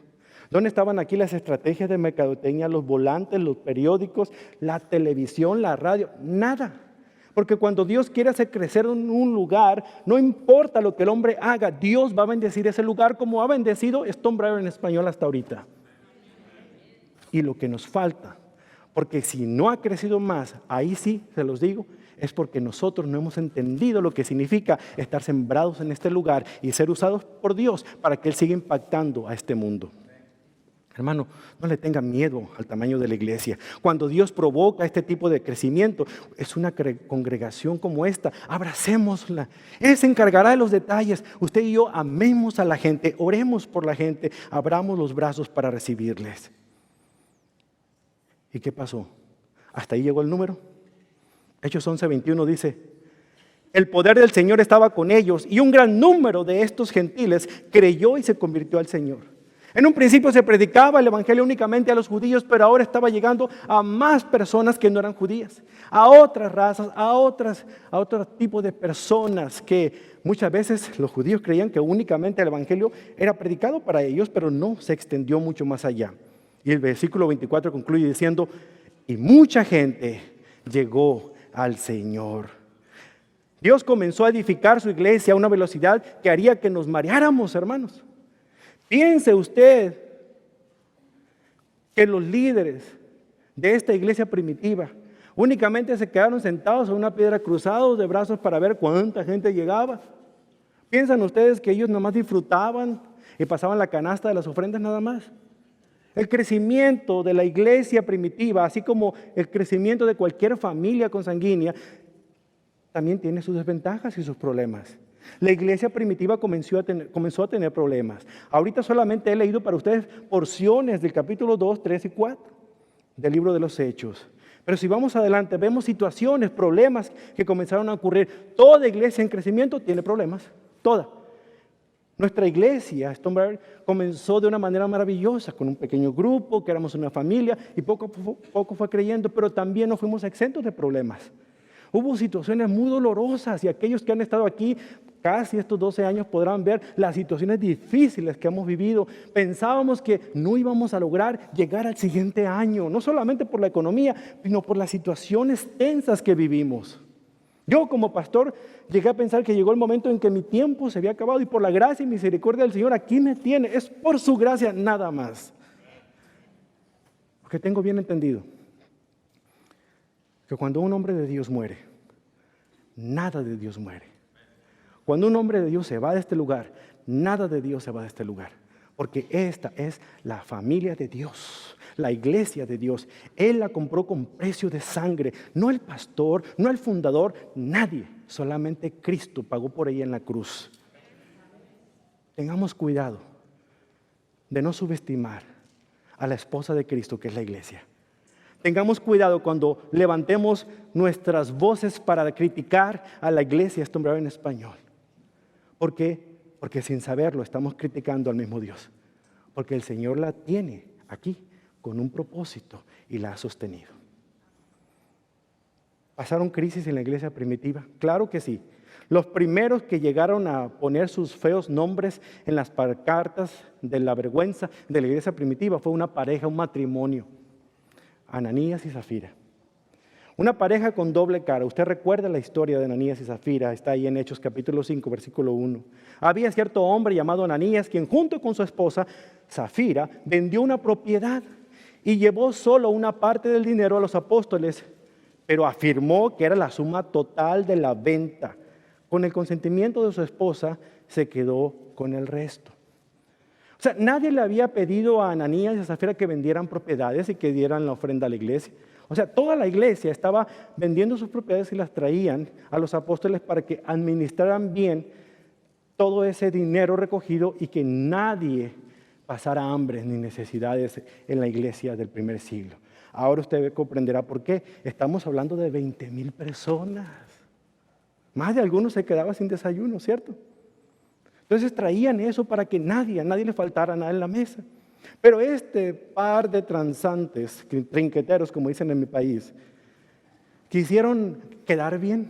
¿Dónde estaban aquí las estrategias de mercadotecnia, los volantes, los periódicos, la televisión, la radio? Nada. Porque cuando Dios quiere hacer crecer un lugar, no importa lo que el hombre haga, Dios va a bendecir ese lugar como ha bendecido Stonebriar en español hasta ahorita. Y lo que nos falta, porque si no ha crecido más, ahí sí, se los digo, es porque nosotros no hemos entendido lo que significa estar sembrados en este lugar y ser usados por Dios para que Él siga impactando a este mundo. Hermano, no le tenga miedo al tamaño de la iglesia. Cuando Dios provoca este tipo de crecimiento, es una congregación como esta, abracémosla. Él se encargará de los detalles. Usted y yo amemos a la gente, oremos por la gente, abramos los brazos para recibirles. ¿Y qué pasó? ¿Hasta ahí llegó el número? Hechos 11:21 dice, el poder del Señor estaba con ellos y un gran número de estos gentiles creyó y se convirtió al Señor. En un principio se predicaba el evangelio únicamente a los judíos, pero ahora estaba llegando a más personas que no eran judías, a otras razas, a otro tipo de personas que muchas veces los judíos creían que únicamente el evangelio era predicado para ellos, pero no se extendió mucho más allá. Y el versículo 24 concluye diciendo, y mucha gente llegó al Señor. Dios comenzó a edificar su iglesia a una velocidad que haría que nos mareáramos, hermanos. Piense usted que los líderes de esta iglesia primitiva únicamente se quedaron sentados en una piedra cruzados de brazos para ver cuánta gente llegaba. ¿Piensan ustedes que ellos nomás disfrutaban y pasaban la canasta de las ofrendas nada más? El crecimiento de la iglesia primitiva, así como el crecimiento de cualquier familia consanguínea, también tiene sus desventajas y sus problemas. La iglesia primitiva comenzó a tener problemas. Ahorita solamente he leído para ustedes porciones del capítulo 2, 3 y 4 del libro de los Hechos. Pero si vamos adelante, vemos situaciones, problemas que comenzaron a ocurrir. Toda iglesia en crecimiento tiene problemas, toda. Nuestra iglesia, Stonebriar, comenzó de una manera maravillosa, con un pequeño grupo, que éramos una familia, y poco a poco fue creyendo, pero también no fuimos exentos de problemas. Hubo situaciones muy dolorosas y aquellos que han estado aquí casi estos 12 años podrán ver las situaciones difíciles que hemos vivido. Pensábamos que no íbamos a lograr llegar al siguiente año, no solamente por la economía, sino por las situaciones tensas que vivimos. Yo como pastor llegué a pensar que llegó el momento en que mi tiempo se había acabado y por la gracia y misericordia del Señor aquí me tiene. Es por su gracia nada más. Porque tengo bien entendido que cuando un hombre de Dios muere, nada de Dios muere. Cuando un hombre de Dios se va de este lugar, nada de Dios se va de este lugar. Porque esta es la familia de Dios, la iglesia de Dios. Él la compró con precio de sangre. No el pastor, no el fundador, nadie. Solamente Cristo pagó por ella en la cruz. Tengamos cuidado de no subestimar a la esposa de Cristo, que es la iglesia. Tengamos cuidado cuando levantemos nuestras voces para criticar a la iglesia, esto en español. ¿Por qué? Porque sin saberlo estamos criticando al mismo Dios. Porque el Señor la tiene aquí con un propósito y la ha sostenido. ¿Pasaron crisis en la iglesia primitiva? Claro que sí. Los primeros que llegaron a poner sus feos nombres en las pancartas de la vergüenza de la iglesia primitiva fue una pareja, un matrimonio. Ananías y Zafira. Una pareja con doble cara. Usted recuerda la historia de Ananías y Zafira, está ahí en Hechos capítulo 5, versículo 1. Había cierto hombre llamado Ananías, quien junto con su esposa, Zafira, vendió una propiedad y llevó solo una parte del dinero a los apóstoles, pero afirmó que era la suma total de la venta. Con el consentimiento de su esposa, se quedó con el resto. O sea, nadie le había pedido a Ananías y a Zafira que vendieran propiedades y que dieran la ofrenda a la iglesia. O sea, toda la iglesia estaba vendiendo sus propiedades y las traían a los apóstoles para que administraran bien todo ese dinero recogido y que nadie pasara hambre ni necesidades en la iglesia del primer siglo. Ahora usted comprenderá por qué. Estamos hablando de 20,000 personas. Más de algunos se quedaban sin desayuno, ¿cierto? Entonces traían eso para que a nadie le faltara nada en la mesa. Pero este par de transantes, trinqueteros, como dicen en mi país, quisieron quedar bien.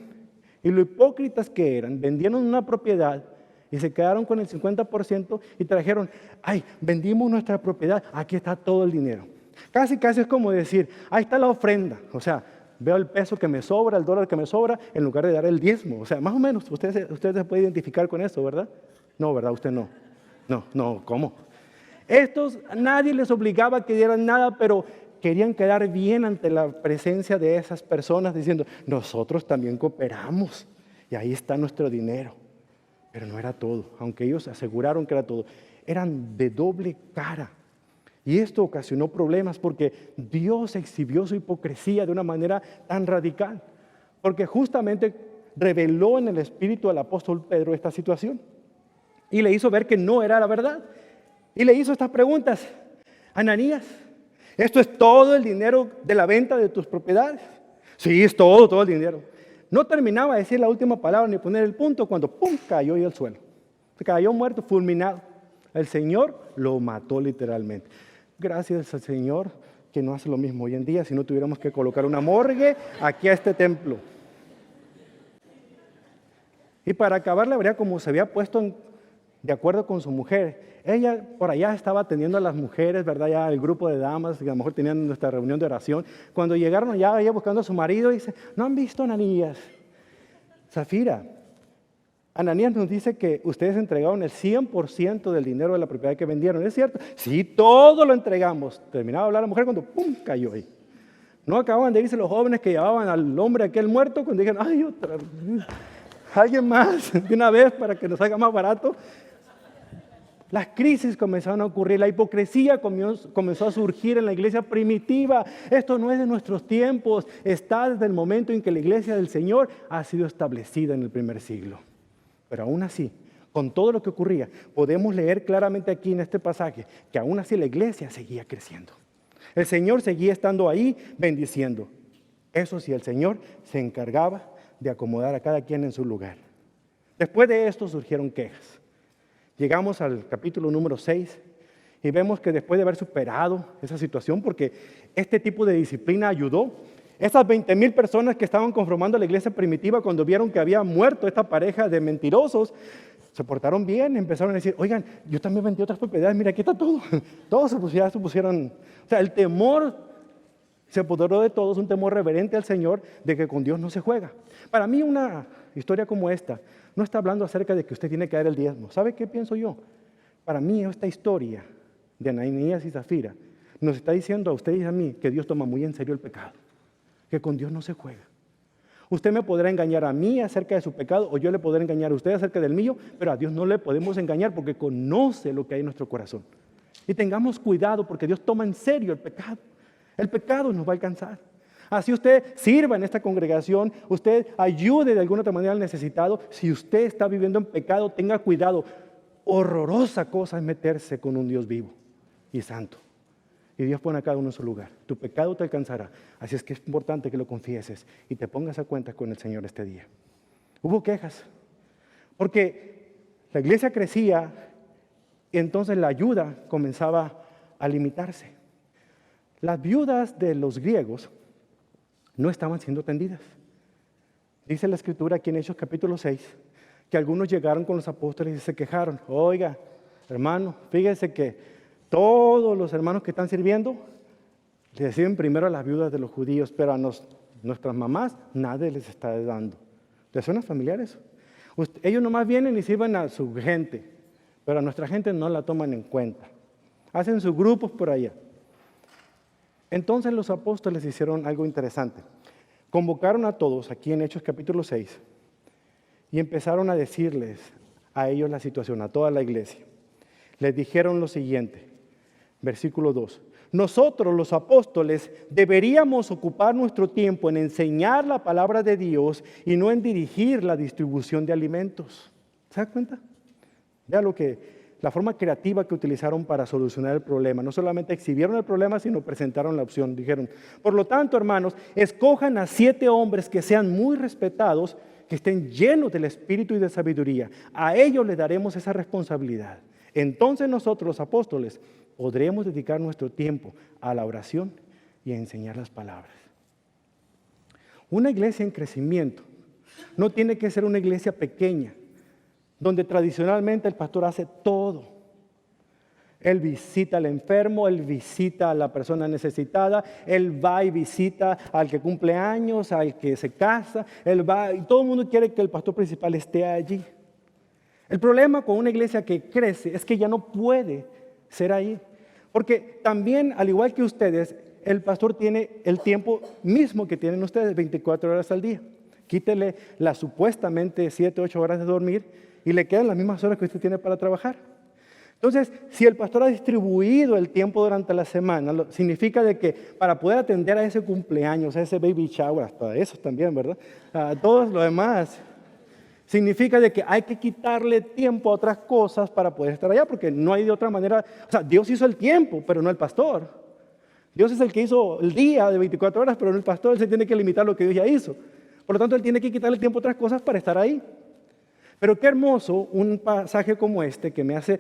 Y lo hipócritas que eran, vendieron una propiedad y se quedaron con el 50% y trajeron, ay, vendimos nuestra propiedad, aquí está todo el dinero. Casi es como decir, ahí está la ofrenda. O sea, veo el peso que me sobra, el dólar que me sobra, en lugar de dar el diezmo. O sea, más o menos, usted se puede identificar con eso, ¿verdad? No, ¿verdad? Usted no. No, ¿cómo? Estos, nadie les obligaba a que dieran nada, pero querían quedar bien ante la presencia de esas personas, diciendo, nosotros también cooperamos y ahí está nuestro dinero. Pero no era todo, aunque ellos aseguraron que era todo. Eran de doble cara. Y esto ocasionó problemas porque Dios exhibió su hipocresía de una manera tan radical. Porque justamente reveló en el espíritu al apóstol Pedro esta situación. Y le hizo ver que no era la verdad. Y le hizo estas preguntas. Ananías, ¿esto es todo el dinero de la venta de tus propiedades? Sí, es todo el dinero. No terminaba de decir la última palabra ni poner el punto cuando ¡pum! Cayó ahí al suelo. Se cayó muerto, fulminado. El Señor lo mató literalmente. Gracias al Señor que no hace lo mismo hoy en día, si no tuviéramos que colocar una morgue aquí a este templo. Y para acabar la verdad, como se había puesto de acuerdo con su mujer, ella por allá estaba atendiendo a las mujeres, ¿verdad? Ya el grupo de damas, que a lo mejor tenían nuestra reunión de oración. Cuando llegaron allá, ella buscando a su marido, dice, ¿no han visto a Ananías? Zafira, Ananías nos dice que ustedes entregaron el 100% del dinero de la propiedad que vendieron. ¿Es cierto? Sí, todo lo entregamos. Terminaba de hablar la mujer cuando ¡pum! Cayó ahí. No acababan de irse los jóvenes que llevaban al hombre aquel muerto cuando dijeron, ay, otra vez. Alguien más, de una vez para que nos salga más barato. Las crisis comenzaron a ocurrir, la hipocresía comenzó a surgir en la iglesia primitiva. Esto no es de nuestros tiempos, está desde el momento en que la iglesia del Señor ha sido establecida en el primer siglo. Pero aún así, con todo lo que ocurría, podemos leer claramente aquí en este pasaje que aún así la iglesia seguía creciendo. El Señor seguía estando ahí bendiciendo. Eso sí, el Señor se encargaba de acomodar a cada quien en su lugar. Después de esto surgieron quejas. Llegamos al capítulo número 6 y vemos que después de haber superado esa situación, porque este tipo de disciplina ayudó, esas 20,000 personas que estaban conformando la iglesia primitiva cuando vieron que había muerto esta pareja de mentirosos, se portaron bien, empezaron a decir, oigan, yo también vendí otras propiedades, mira, aquí está todo. Todos se pusieron, o sea, el temor Se apoderó de todos un temor reverente al Señor de que con Dios no se juega. Para mí una historia como esta no está hablando acerca de que usted tiene que dar el diezmo. ¿Sabe qué pienso yo? Para mí esta historia de Ananías y Zafira nos está diciendo a usted y a mí que Dios toma muy en serio el pecado, que con Dios no se juega. Usted me podrá engañar a mí acerca de su pecado o yo le podré engañar a usted acerca del mío, pero a Dios no le podemos engañar porque conoce lo que hay en nuestro corazón. Y tengamos cuidado porque Dios toma en serio el pecado. El pecado nos va a alcanzar. Así usted sirva en esta congregación, usted ayude de alguna otra manera al necesitado. Si usted está viviendo en pecado, tenga cuidado. Horrorosa cosa es meterse con un Dios vivo y santo. Y Dios pone a cada uno en su lugar. Tu pecado te alcanzará. Así es que es importante que lo confieses y te pongas a cuenta con el Señor este día. Hubo quejas, porque la iglesia crecía y entonces la ayuda comenzaba a limitarse. Las viudas de los griegos no estaban siendo atendidas. Dice la Escritura aquí en Hechos capítulo 6, que algunos llegaron con los apóstoles y se quejaron. Oiga, hermano, fíjese que todos los hermanos que están sirviendo le sirven primero a las viudas de los judíos, pero a nuestras mamás nadie les está dando. ¿Les suena familiar eso? Ellos nomás vienen y sirven a su gente, pero a nuestra gente no la toman en cuenta. Hacen sus grupos por allá. Entonces los apóstoles hicieron algo interesante. Convocaron a todos aquí en Hechos capítulo 6 y empezaron a decirles a ellos la situación, a toda la iglesia. Les dijeron lo siguiente, versículo 2. Nosotros los apóstoles deberíamos ocupar nuestro tiempo en enseñar la palabra de Dios y no en dirigir la distribución de alimentos. ¿Se da cuenta? Vea la forma creativa que utilizaron para solucionar el problema. No solamente exhibieron el problema, sino presentaron la opción. Dijeron, por lo tanto, hermanos, escojan a 7 hombres que sean muy respetados, que estén llenos del espíritu y de sabiduría. A ellos les daremos esa responsabilidad. Entonces nosotros, los apóstoles, podremos dedicar nuestro tiempo a la oración y a enseñar las palabras. Una iglesia en crecimiento no tiene que ser una iglesia pequeña, donde tradicionalmente el pastor hace todo. Él visita al enfermo, él visita a la persona necesitada, él va y visita al que cumple años, al que se casa, él va y todo el mundo quiere que el pastor principal esté allí. El problema con una iglesia que crece es que ya no puede ser ahí. Porque también, al igual que ustedes, el pastor tiene el tiempo mismo que tienen ustedes, 24 horas al día. Quítele las supuestamente 7, 8 horas de dormir y le quedan las mismas horas que usted tiene para trabajar. Entonces, si el pastor ha distribuido el tiempo durante la semana, significa de que para poder atender a ese cumpleaños, a ese baby shower, hasta eso también, ¿verdad? A todos los demás. Significa de que hay que quitarle tiempo a otras cosas para poder estar allá, porque no hay de otra manera. O sea, Dios hizo el tiempo, pero no el pastor. Dios es el que hizo el día de 24 horas, pero no el pastor. Él se tiene que limitar a lo que Dios ya hizo. Por lo tanto, él tiene que quitarle tiempo a otras cosas para estar ahí. Pero qué hermoso un pasaje como este que me hace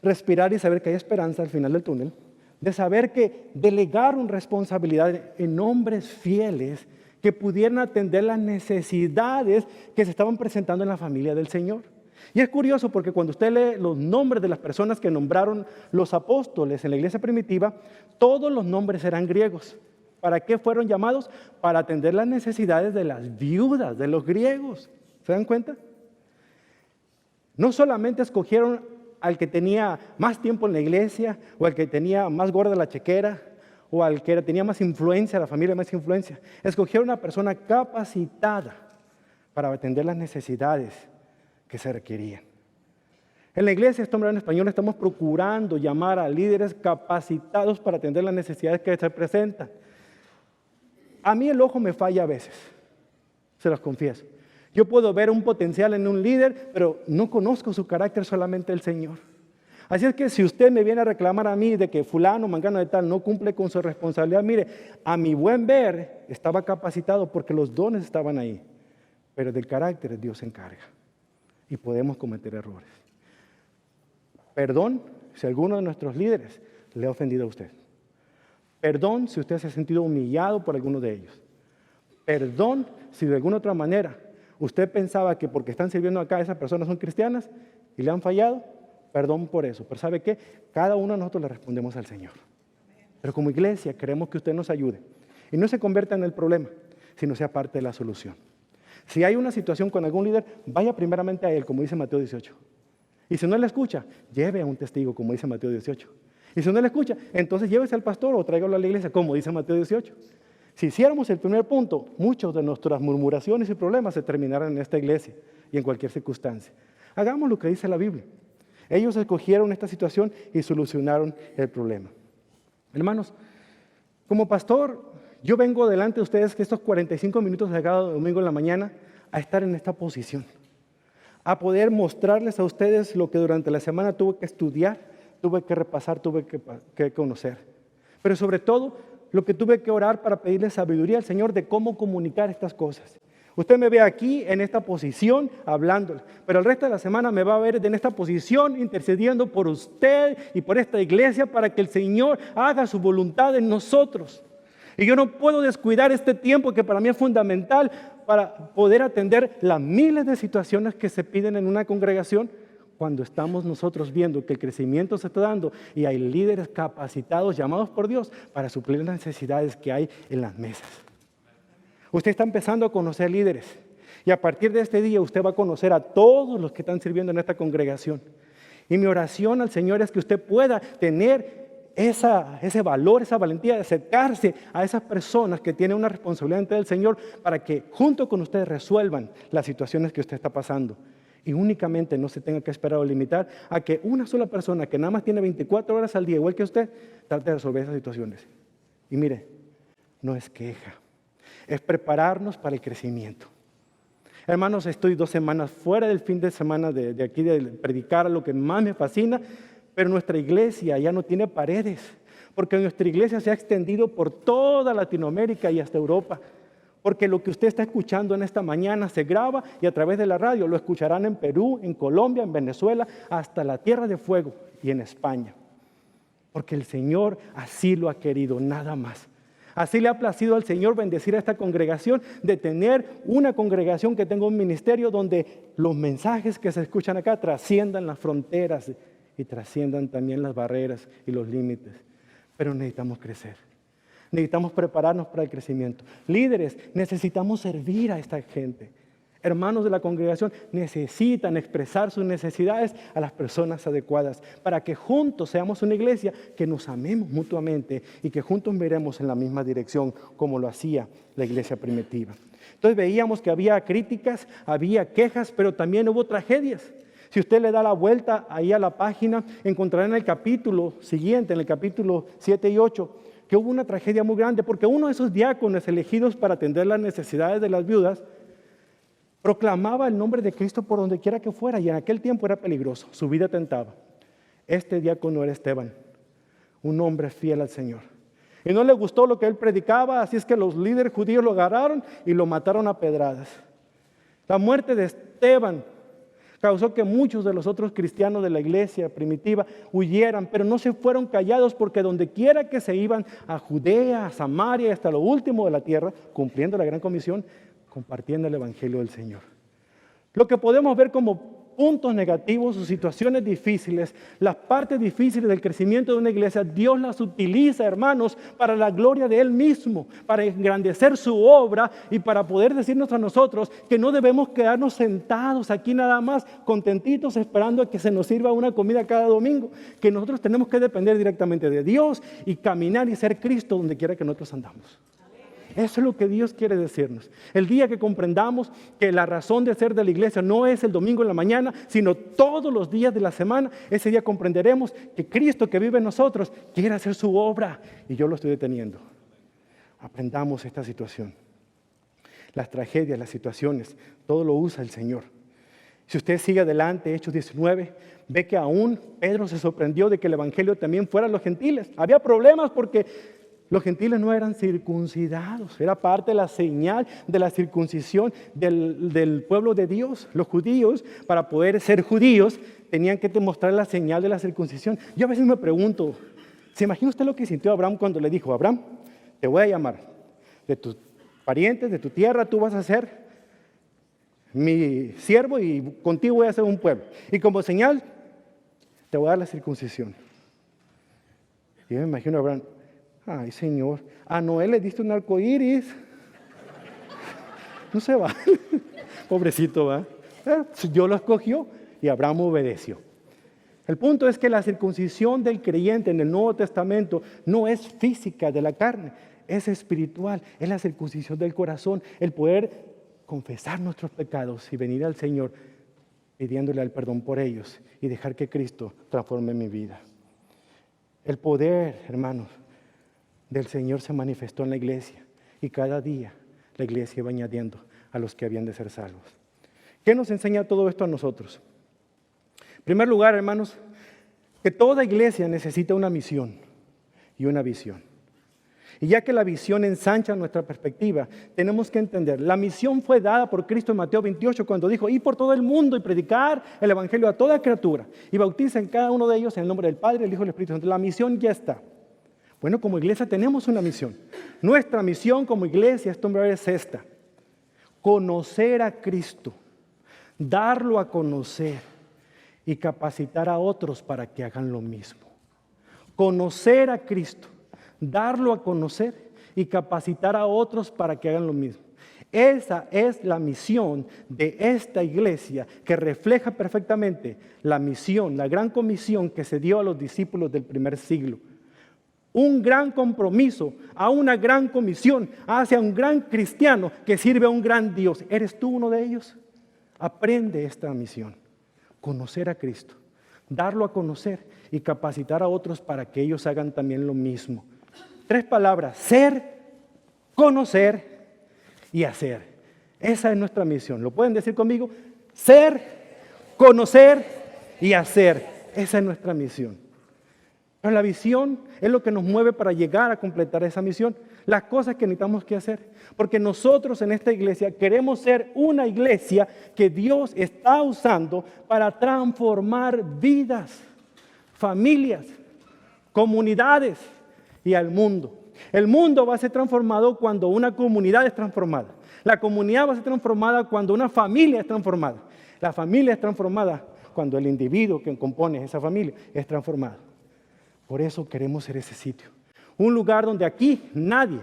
respirar y saber que hay esperanza al final del túnel, de saber que delegaron responsabilidad en hombres fieles que pudieran atender las necesidades que se estaban presentando en la familia del Señor. Y es curioso porque cuando usted lee los nombres de las personas que nombraron los apóstoles en la iglesia primitiva, todos los nombres eran griegos. ¿Para qué fueron llamados? Para atender las necesidades de las viudas, de los griegos. ¿Se dan cuenta? No solamente escogieron al que tenía más tiempo en la iglesia, o al que tenía más gorda la chequera, o al que tenía más influencia, la familia más influencia. Escogieron una persona capacitada para atender las necesidades que se requerían. En la iglesia, esto en español, estamos procurando llamar a líderes capacitados para atender las necesidades que se presentan. A mí el ojo me falla a veces, se los confieso. Yo puedo ver un potencial en un líder, pero no conozco su carácter, solamente el Señor. Así es que si usted me viene a reclamar a mí de que fulano, mangano de tal, no cumple con su responsabilidad, mire, a mi buen ver estaba capacitado porque los dones estaban ahí, pero del carácter Dios se encarga y podemos cometer errores. Perdón si alguno de nuestros líderes le ha ofendido a usted. Perdón si usted se ha sentido humillado por alguno de ellos. Perdón si de alguna otra manera usted pensaba que porque están sirviendo acá esas personas son cristianas y le han fallado. Perdón por eso, pero ¿sabe qué? Cada uno de nosotros le respondemos al Señor. Pero como iglesia queremos que usted nos ayude. y no se convierta en el problema, sino sea parte de la solución. Si hay una situación con algún líder, vaya primeramente a él, como dice Mateo 18. Y si no le escucha, lleve a un testigo, como dice Mateo 18. Y si no le escucha, entonces llévese al pastor o tráigalo a la iglesia, como dice Mateo 18. Si hiciéramos el primer punto, muchos de nuestras murmuraciones y problemas se terminarán en esta iglesia y en cualquier circunstancia. Hagamos lo que dice la Biblia. Ellos escogieron esta situación y solucionaron el problema. Hermanos, como pastor, yo vengo delante de ustedes que estos 45 minutos de cada domingo en la mañana a estar en esta posición, a poder mostrarles a ustedes lo que durante la semana tuve que estudiar, tuve que repasar, tuve que conocer. Pero sobre todo, lo que tuve que orar para pedirle sabiduría al Señor de cómo comunicar estas cosas. Usted me ve aquí en esta posición hablándole, pero el resto de la semana me va a ver en esta posición intercediendo por usted y por esta iglesia para que el Señor haga su voluntad en nosotros. Y yo no puedo descuidar este tiempo que para mí es fundamental para poder atender las miles de situaciones que se piden en una congregación cuando estamos nosotros viendo que el crecimiento se está dando y hay líderes capacitados, llamados por Dios, para suplir las necesidades que hay en las mesas. Usted está empezando a conocer líderes y a partir de este día usted va a conocer a todos los que están sirviendo en esta congregación. Y mi oración al Señor es que usted pueda tener ese valor, esa valentía de acercarse a esas personas que tienen una responsabilidad ante el Señor para que junto con ustedes resuelvan las situaciones que usted está pasando. Y únicamente no se tenga que esperar o limitar a que una sola persona que nada más tiene 24 horas al día, igual que usted, trate de resolver esas situaciones. Y mire, no es queja, es prepararnos para el crecimiento. Hermanos, estoy 2 semanas fuera del fin de semana de aquí de predicar lo que más me fascina, pero nuestra iglesia ya no tiene paredes, porque nuestra iglesia se ha extendido por toda Latinoamérica y hasta Europa. Porque lo que usted está escuchando en esta mañana se graba y a través de la radio lo escucharán en Perú, en Colombia, en Venezuela, hasta la Tierra de Fuego y en España. Porque el Señor así lo ha querido, nada más. Así le ha placido al Señor bendecir a esta congregación, de tener una congregación que tenga un ministerio donde los mensajes que se escuchan acá trasciendan las fronteras y trasciendan también las barreras y los límites. Pero necesitamos crecer. Necesitamos prepararnos para el crecimiento. Líderes, necesitamos servir a esta gente. Hermanos de la congregación necesitan expresar sus necesidades a las personas adecuadas para que juntos seamos una iglesia que nos amemos mutuamente y que juntos miremos en la misma dirección como lo hacía la iglesia primitiva. Entonces veíamos que había críticas, había quejas, pero también hubo tragedias. Si usted le da la vuelta ahí a la página, encontrará en el capítulo siguiente, en el capítulo 7 y 8, que hubo una tragedia muy grande porque uno de esos diáconos elegidos para atender las necesidades de las viudas proclamaba el nombre de Cristo por donde quiera que fuera y en aquel tiempo era peligroso, su vida tentaba. Este diácono era Esteban, un hombre fiel al Señor. Y no le gustó lo que él predicaba, así es que los líderes judíos lo agarraron y lo mataron a pedradas. La muerte de Esteban causó que muchos de los otros cristianos de la iglesia primitiva huyeran, pero no se fueron callados porque donde quiera que se iban, a Judea, a Samaria, hasta lo último de la tierra, cumpliendo la gran comisión, compartiendo el evangelio del Señor. Lo que podemos ver como puntos negativos o situaciones difíciles, las partes difíciles del crecimiento de una iglesia, Dios las utiliza, hermanos, para la gloria de Él mismo, para engrandecer su obra y para poder decirnos a nosotros que no debemos quedarnos sentados aquí nada más, contentitos, esperando a que se nos sirva una comida cada domingo, que nosotros tenemos que depender directamente de Dios y caminar y ser Cristo donde quiera que nosotros andamos. Eso es lo que Dios quiere decirnos. El día que comprendamos que la razón de ser de la iglesia no es el domingo en la mañana, sino todos los días de la semana, ese día comprenderemos que Cristo que vive en nosotros quiere hacer su obra y yo lo estoy deteniendo. Aprendamos esta situación. Las tragedias, las situaciones, todo lo usa el Señor. Si usted sigue adelante, Hechos 19, ve que aún Pedro se sorprendió de que el evangelio también fuera a los gentiles. Había problemas porque los gentiles no eran circuncidados, era parte de la señal de la circuncisión del pueblo de Dios. Los judíos, para poder ser judíos, tenían que demostrar la señal de la circuncisión. Yo a veces me pregunto, ¿se imagina usted lo que sintió Abraham cuando le dijo, Abraham, te voy a llamar, de tus parientes, de tu tierra, tú vas a ser mi siervo y contigo voy a ser un pueblo. Y como señal, te voy a dar la circuncisión. Y yo me imagino a Abraham, Ay, Señor, a Noé le diste un arco iris. No se va. Pobrecito, ¿va? Dios lo escogió y Abraham obedeció. El punto es que la circuncisión del creyente en el Nuevo Testamento no es física de la carne, es espiritual, es la circuncisión del corazón, el poder confesar nuestros pecados y venir al Señor pidiéndole el perdón por ellos y dejar que Cristo transforme mi vida. El poder, hermanos, del Señor se manifestó en la iglesia y cada día la iglesia iba añadiendo a los que habían de ser salvos. ¿Qué nos enseña todo esto a nosotros? En primer lugar, hermanos, que toda iglesia necesita una misión y una visión. Y ya que la visión ensancha nuestra perspectiva, tenemos que entender, la misión fue dada por Cristo en Mateo 28 cuando dijo, ir por todo el mundo y predicar el evangelio a toda criatura y bautiza en cada uno de ellos en el nombre del Padre, el Hijo y el Espíritu Santo. La misión ya está. Bueno, como iglesia tenemos una misión. Nuestra misión como iglesia es esta: conocer a Cristo, darlo a conocer y capacitar a otros para que hagan lo mismo. Conocer a Cristo, darlo a conocer y capacitar a otros para que hagan lo mismo. Esa es la misión de esta iglesia que refleja perfectamente la misión, la gran comisión que se dio a los discípulos del primer siglo. Un gran compromiso a una gran comisión hacia un gran cristiano que sirve a un gran Dios. ¿Eres tú uno de ellos? Aprende esta misión. Conocer a Cristo, darlo a conocer y capacitar a otros para que ellos hagan también lo mismo. 3 palabras: ser, conocer y hacer. Esa es nuestra misión. ¿Lo pueden decir conmigo? Ser, conocer y hacer. Esa es nuestra misión. Pero la visión es lo que nos mueve para llegar a completar esa misión. Las cosas que necesitamos que hacer. Porque nosotros en esta iglesia queremos ser una iglesia que Dios está usando para transformar vidas, familias, comunidades y al mundo. El mundo va a ser transformado cuando una comunidad es transformada. La comunidad va a ser transformada cuando una familia es transformada. La familia es transformada cuando el individuo que compone esa familia es transformado. Por eso queremos ser ese sitio. Un lugar donde aquí nadie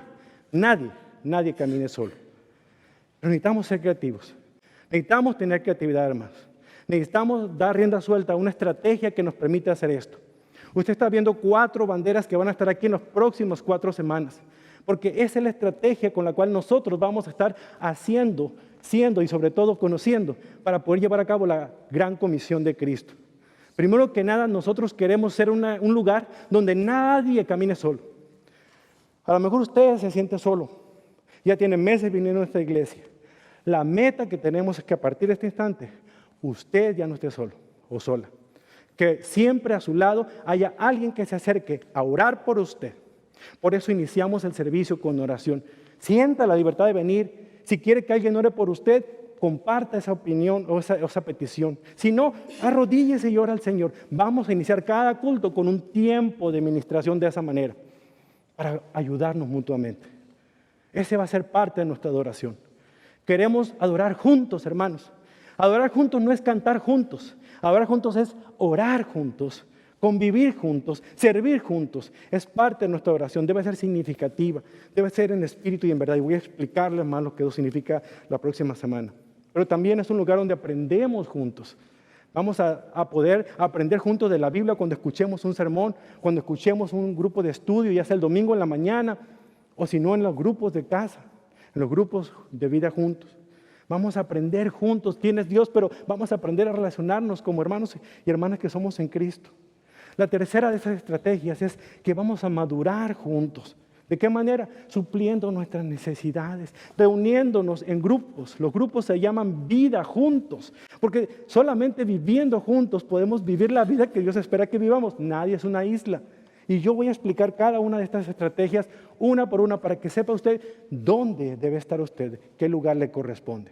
camine solo. Pero necesitamos ser creativos. Necesitamos tener creatividad, hermanos. Necesitamos dar rienda suelta a una estrategia que nos permita hacer esto. Usted está viendo 4 banderas que van a estar aquí en las próximas 4 semanas. Porque esa es la estrategia con la cual nosotros vamos a estar haciendo, siendo y sobre todo conociendo para poder llevar a cabo la gran comisión de Cristo. Primero que nada, nosotros queremos ser un lugar donde nadie camine solo. A lo mejor usted se siente solo. Ya tiene meses viniendo a esta iglesia. La meta que tenemos es que a partir de este instante, usted ya no esté solo o sola. Que siempre a su lado haya alguien que se acerque a orar por usted. Por eso iniciamos el servicio con oración. Sienta la libertad de venir. Si quiere que alguien ore por usted, comparta esa opinión o esa petición. Si no, arrodíllese y ora al Señor. Vamos a iniciar cada culto con un tiempo de ministración de esa manera, para ayudarnos mutuamente. Ese va a ser parte de nuestra adoración. Queremos adorar juntos, hermanos. Adorar juntos no es cantar juntos. Adorar juntos es orar juntos, convivir juntos, servir juntos. Es parte de nuestra oración. Debe ser significativa. Debe ser en espíritu y en verdad. Y voy a explicarles más lo que eso significa la próxima semana. Pero también es un lugar donde aprendemos juntos. Vamos a poder aprender juntos de la Biblia cuando escuchemos un sermón, cuando escuchemos un grupo de estudio, ya sea el domingo en la mañana, o si no en los grupos de casa, en los grupos de vida juntos. Vamos a aprender juntos quién es Dios, pero vamos a aprender a relacionarnos como hermanos y hermanas que somos en Cristo. La tercera de esas estrategias es que vamos a madurar juntos. ¿De qué manera? Supliendo nuestras necesidades, reuniéndonos en grupos. Los grupos se llaman vida juntos, porque solamente viviendo juntos podemos vivir la vida que Dios espera que vivamos. Nadie es una isla. Y yo voy a explicar cada una de estas estrategias una por una para que sepa usted dónde debe estar usted, qué lugar le corresponde.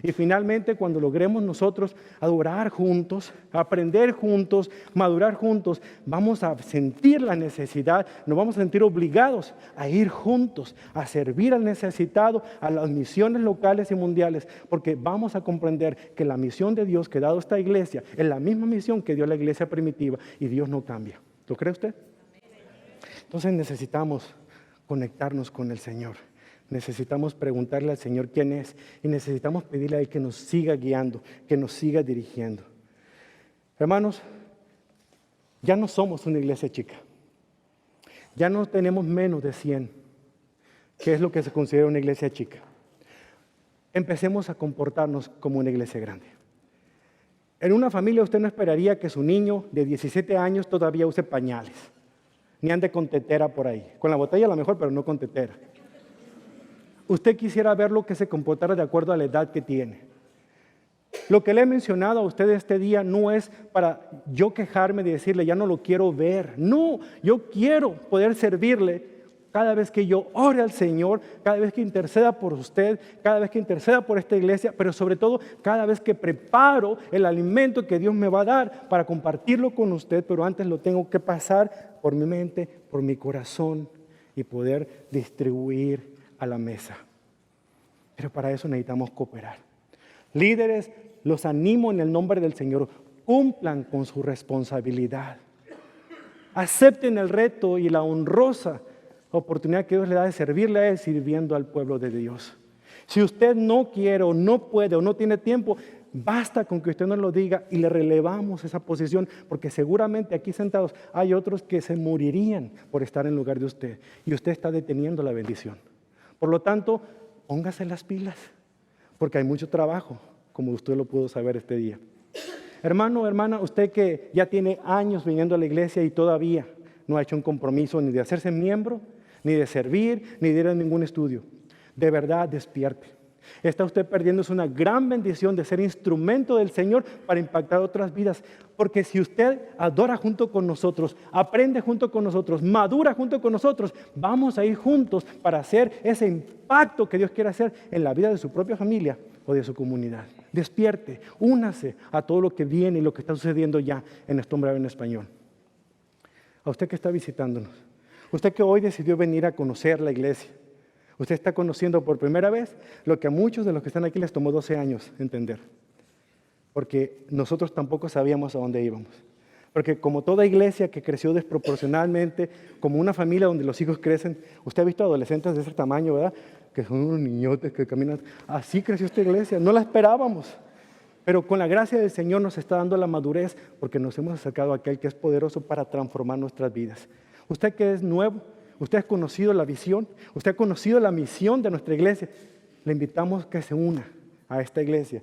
Y finalmente, cuando logremos nosotros adorar juntos, aprender juntos, madurar juntos, vamos a sentir la necesidad, nos vamos a sentir obligados a ir juntos, a servir al necesitado, a las misiones locales y mundiales, porque vamos a comprender que la misión de Dios que ha dado esta iglesia es la misma misión que dio la iglesia primitiva y Dios no cambia. ¿Lo cree usted? Entonces necesitamos conectarnos con el Señor. Necesitamos preguntarle al Señor quién es y necesitamos pedirle a Él que nos siga guiando, que nos siga dirigiendo. Hermanos, ya no somos una iglesia chica. Ya no tenemos menos de 100, que es lo que se considera una iglesia chica. Empecemos a comportarnos como una iglesia grande. En una familia usted no esperaría que su niño de 17 años todavía use pañales, ni ande con tetera por ahí. Con la botella a lo mejor, pero no con tetera. Usted quisiera verlo que se comportara de acuerdo a la edad que tiene. Lo que le he mencionado a usted este día no es para yo quejarme de decirle, ya no lo quiero ver. No, yo quiero poder servirle cada vez que yo ore al Señor, cada vez que interceda por usted, cada vez que interceda por esta iglesia, pero sobre todo cada vez que preparo el alimento que Dios me va a dar para compartirlo con usted, pero antes lo tengo que pasar por mi mente, por mi corazón y poder distribuir a la mesa. Pero para eso necesitamos cooperar. Líderes, los animo en el nombre del Señor, cumplan con su responsabilidad. Acepten el reto y la honrosa oportunidad que Dios le da de servirle a Él sirviendo al pueblo de Dios. Si usted no quiere o no puede o no tiene tiempo, basta con que usted nos lo diga y le relevamos esa posición, porque seguramente aquí sentados hay otros que se morirían por estar en lugar de usted y usted está deteniendo la bendición. Por lo tanto, póngase las pilas, porque hay mucho trabajo, como usted lo pudo saber este día. Hermano, hermana, usted que ya tiene años viniendo a la iglesia y todavía no ha hecho un compromiso ni de hacerse miembro, ni de servir, ni de ir a ningún estudio. De verdad, despierte. Está usted perdiéndose una gran bendición de ser instrumento del Señor para impactar otras vidas. Porque si usted adora junto con nosotros, aprende junto con nosotros, madura junto con nosotros, vamos a ir juntos para hacer ese impacto que Dios quiere hacer en la vida de su propia familia o de su comunidad. Despierte, únase a todo lo que viene y lo que está sucediendo ya en este hombre en español. A usted que está visitándonos, usted que hoy decidió venir a conocer la iglesia, usted está conociendo por primera vez lo que a muchos de los que están aquí les tomó 12 años entender. Porque nosotros tampoco sabíamos a dónde íbamos. Porque como toda iglesia que creció desproporcionalmente, como una familia donde los hijos crecen, usted ha visto adolescentes de ese tamaño, ¿verdad? Que son unos niñotes que caminan. Así creció esta iglesia, no la esperábamos. Pero con la gracia del Señor nos está dando la madurez porque nos hemos acercado a aquel que es poderoso para transformar nuestras vidas. Usted que es nuevo, usted ha conocido la visión, usted ha conocido la misión de nuestra iglesia. Le invitamos que se una a esta iglesia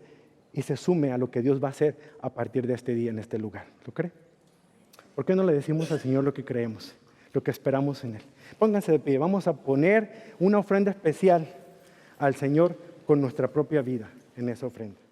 y se sume a lo que Dios va a hacer a partir de este día en este lugar. ¿Lo cree? ¿Por qué no le decimos al Señor lo que creemos, lo que esperamos en Él? Pónganse de pie, vamos a poner una ofrenda especial al Señor con nuestra propia vida en esa ofrenda.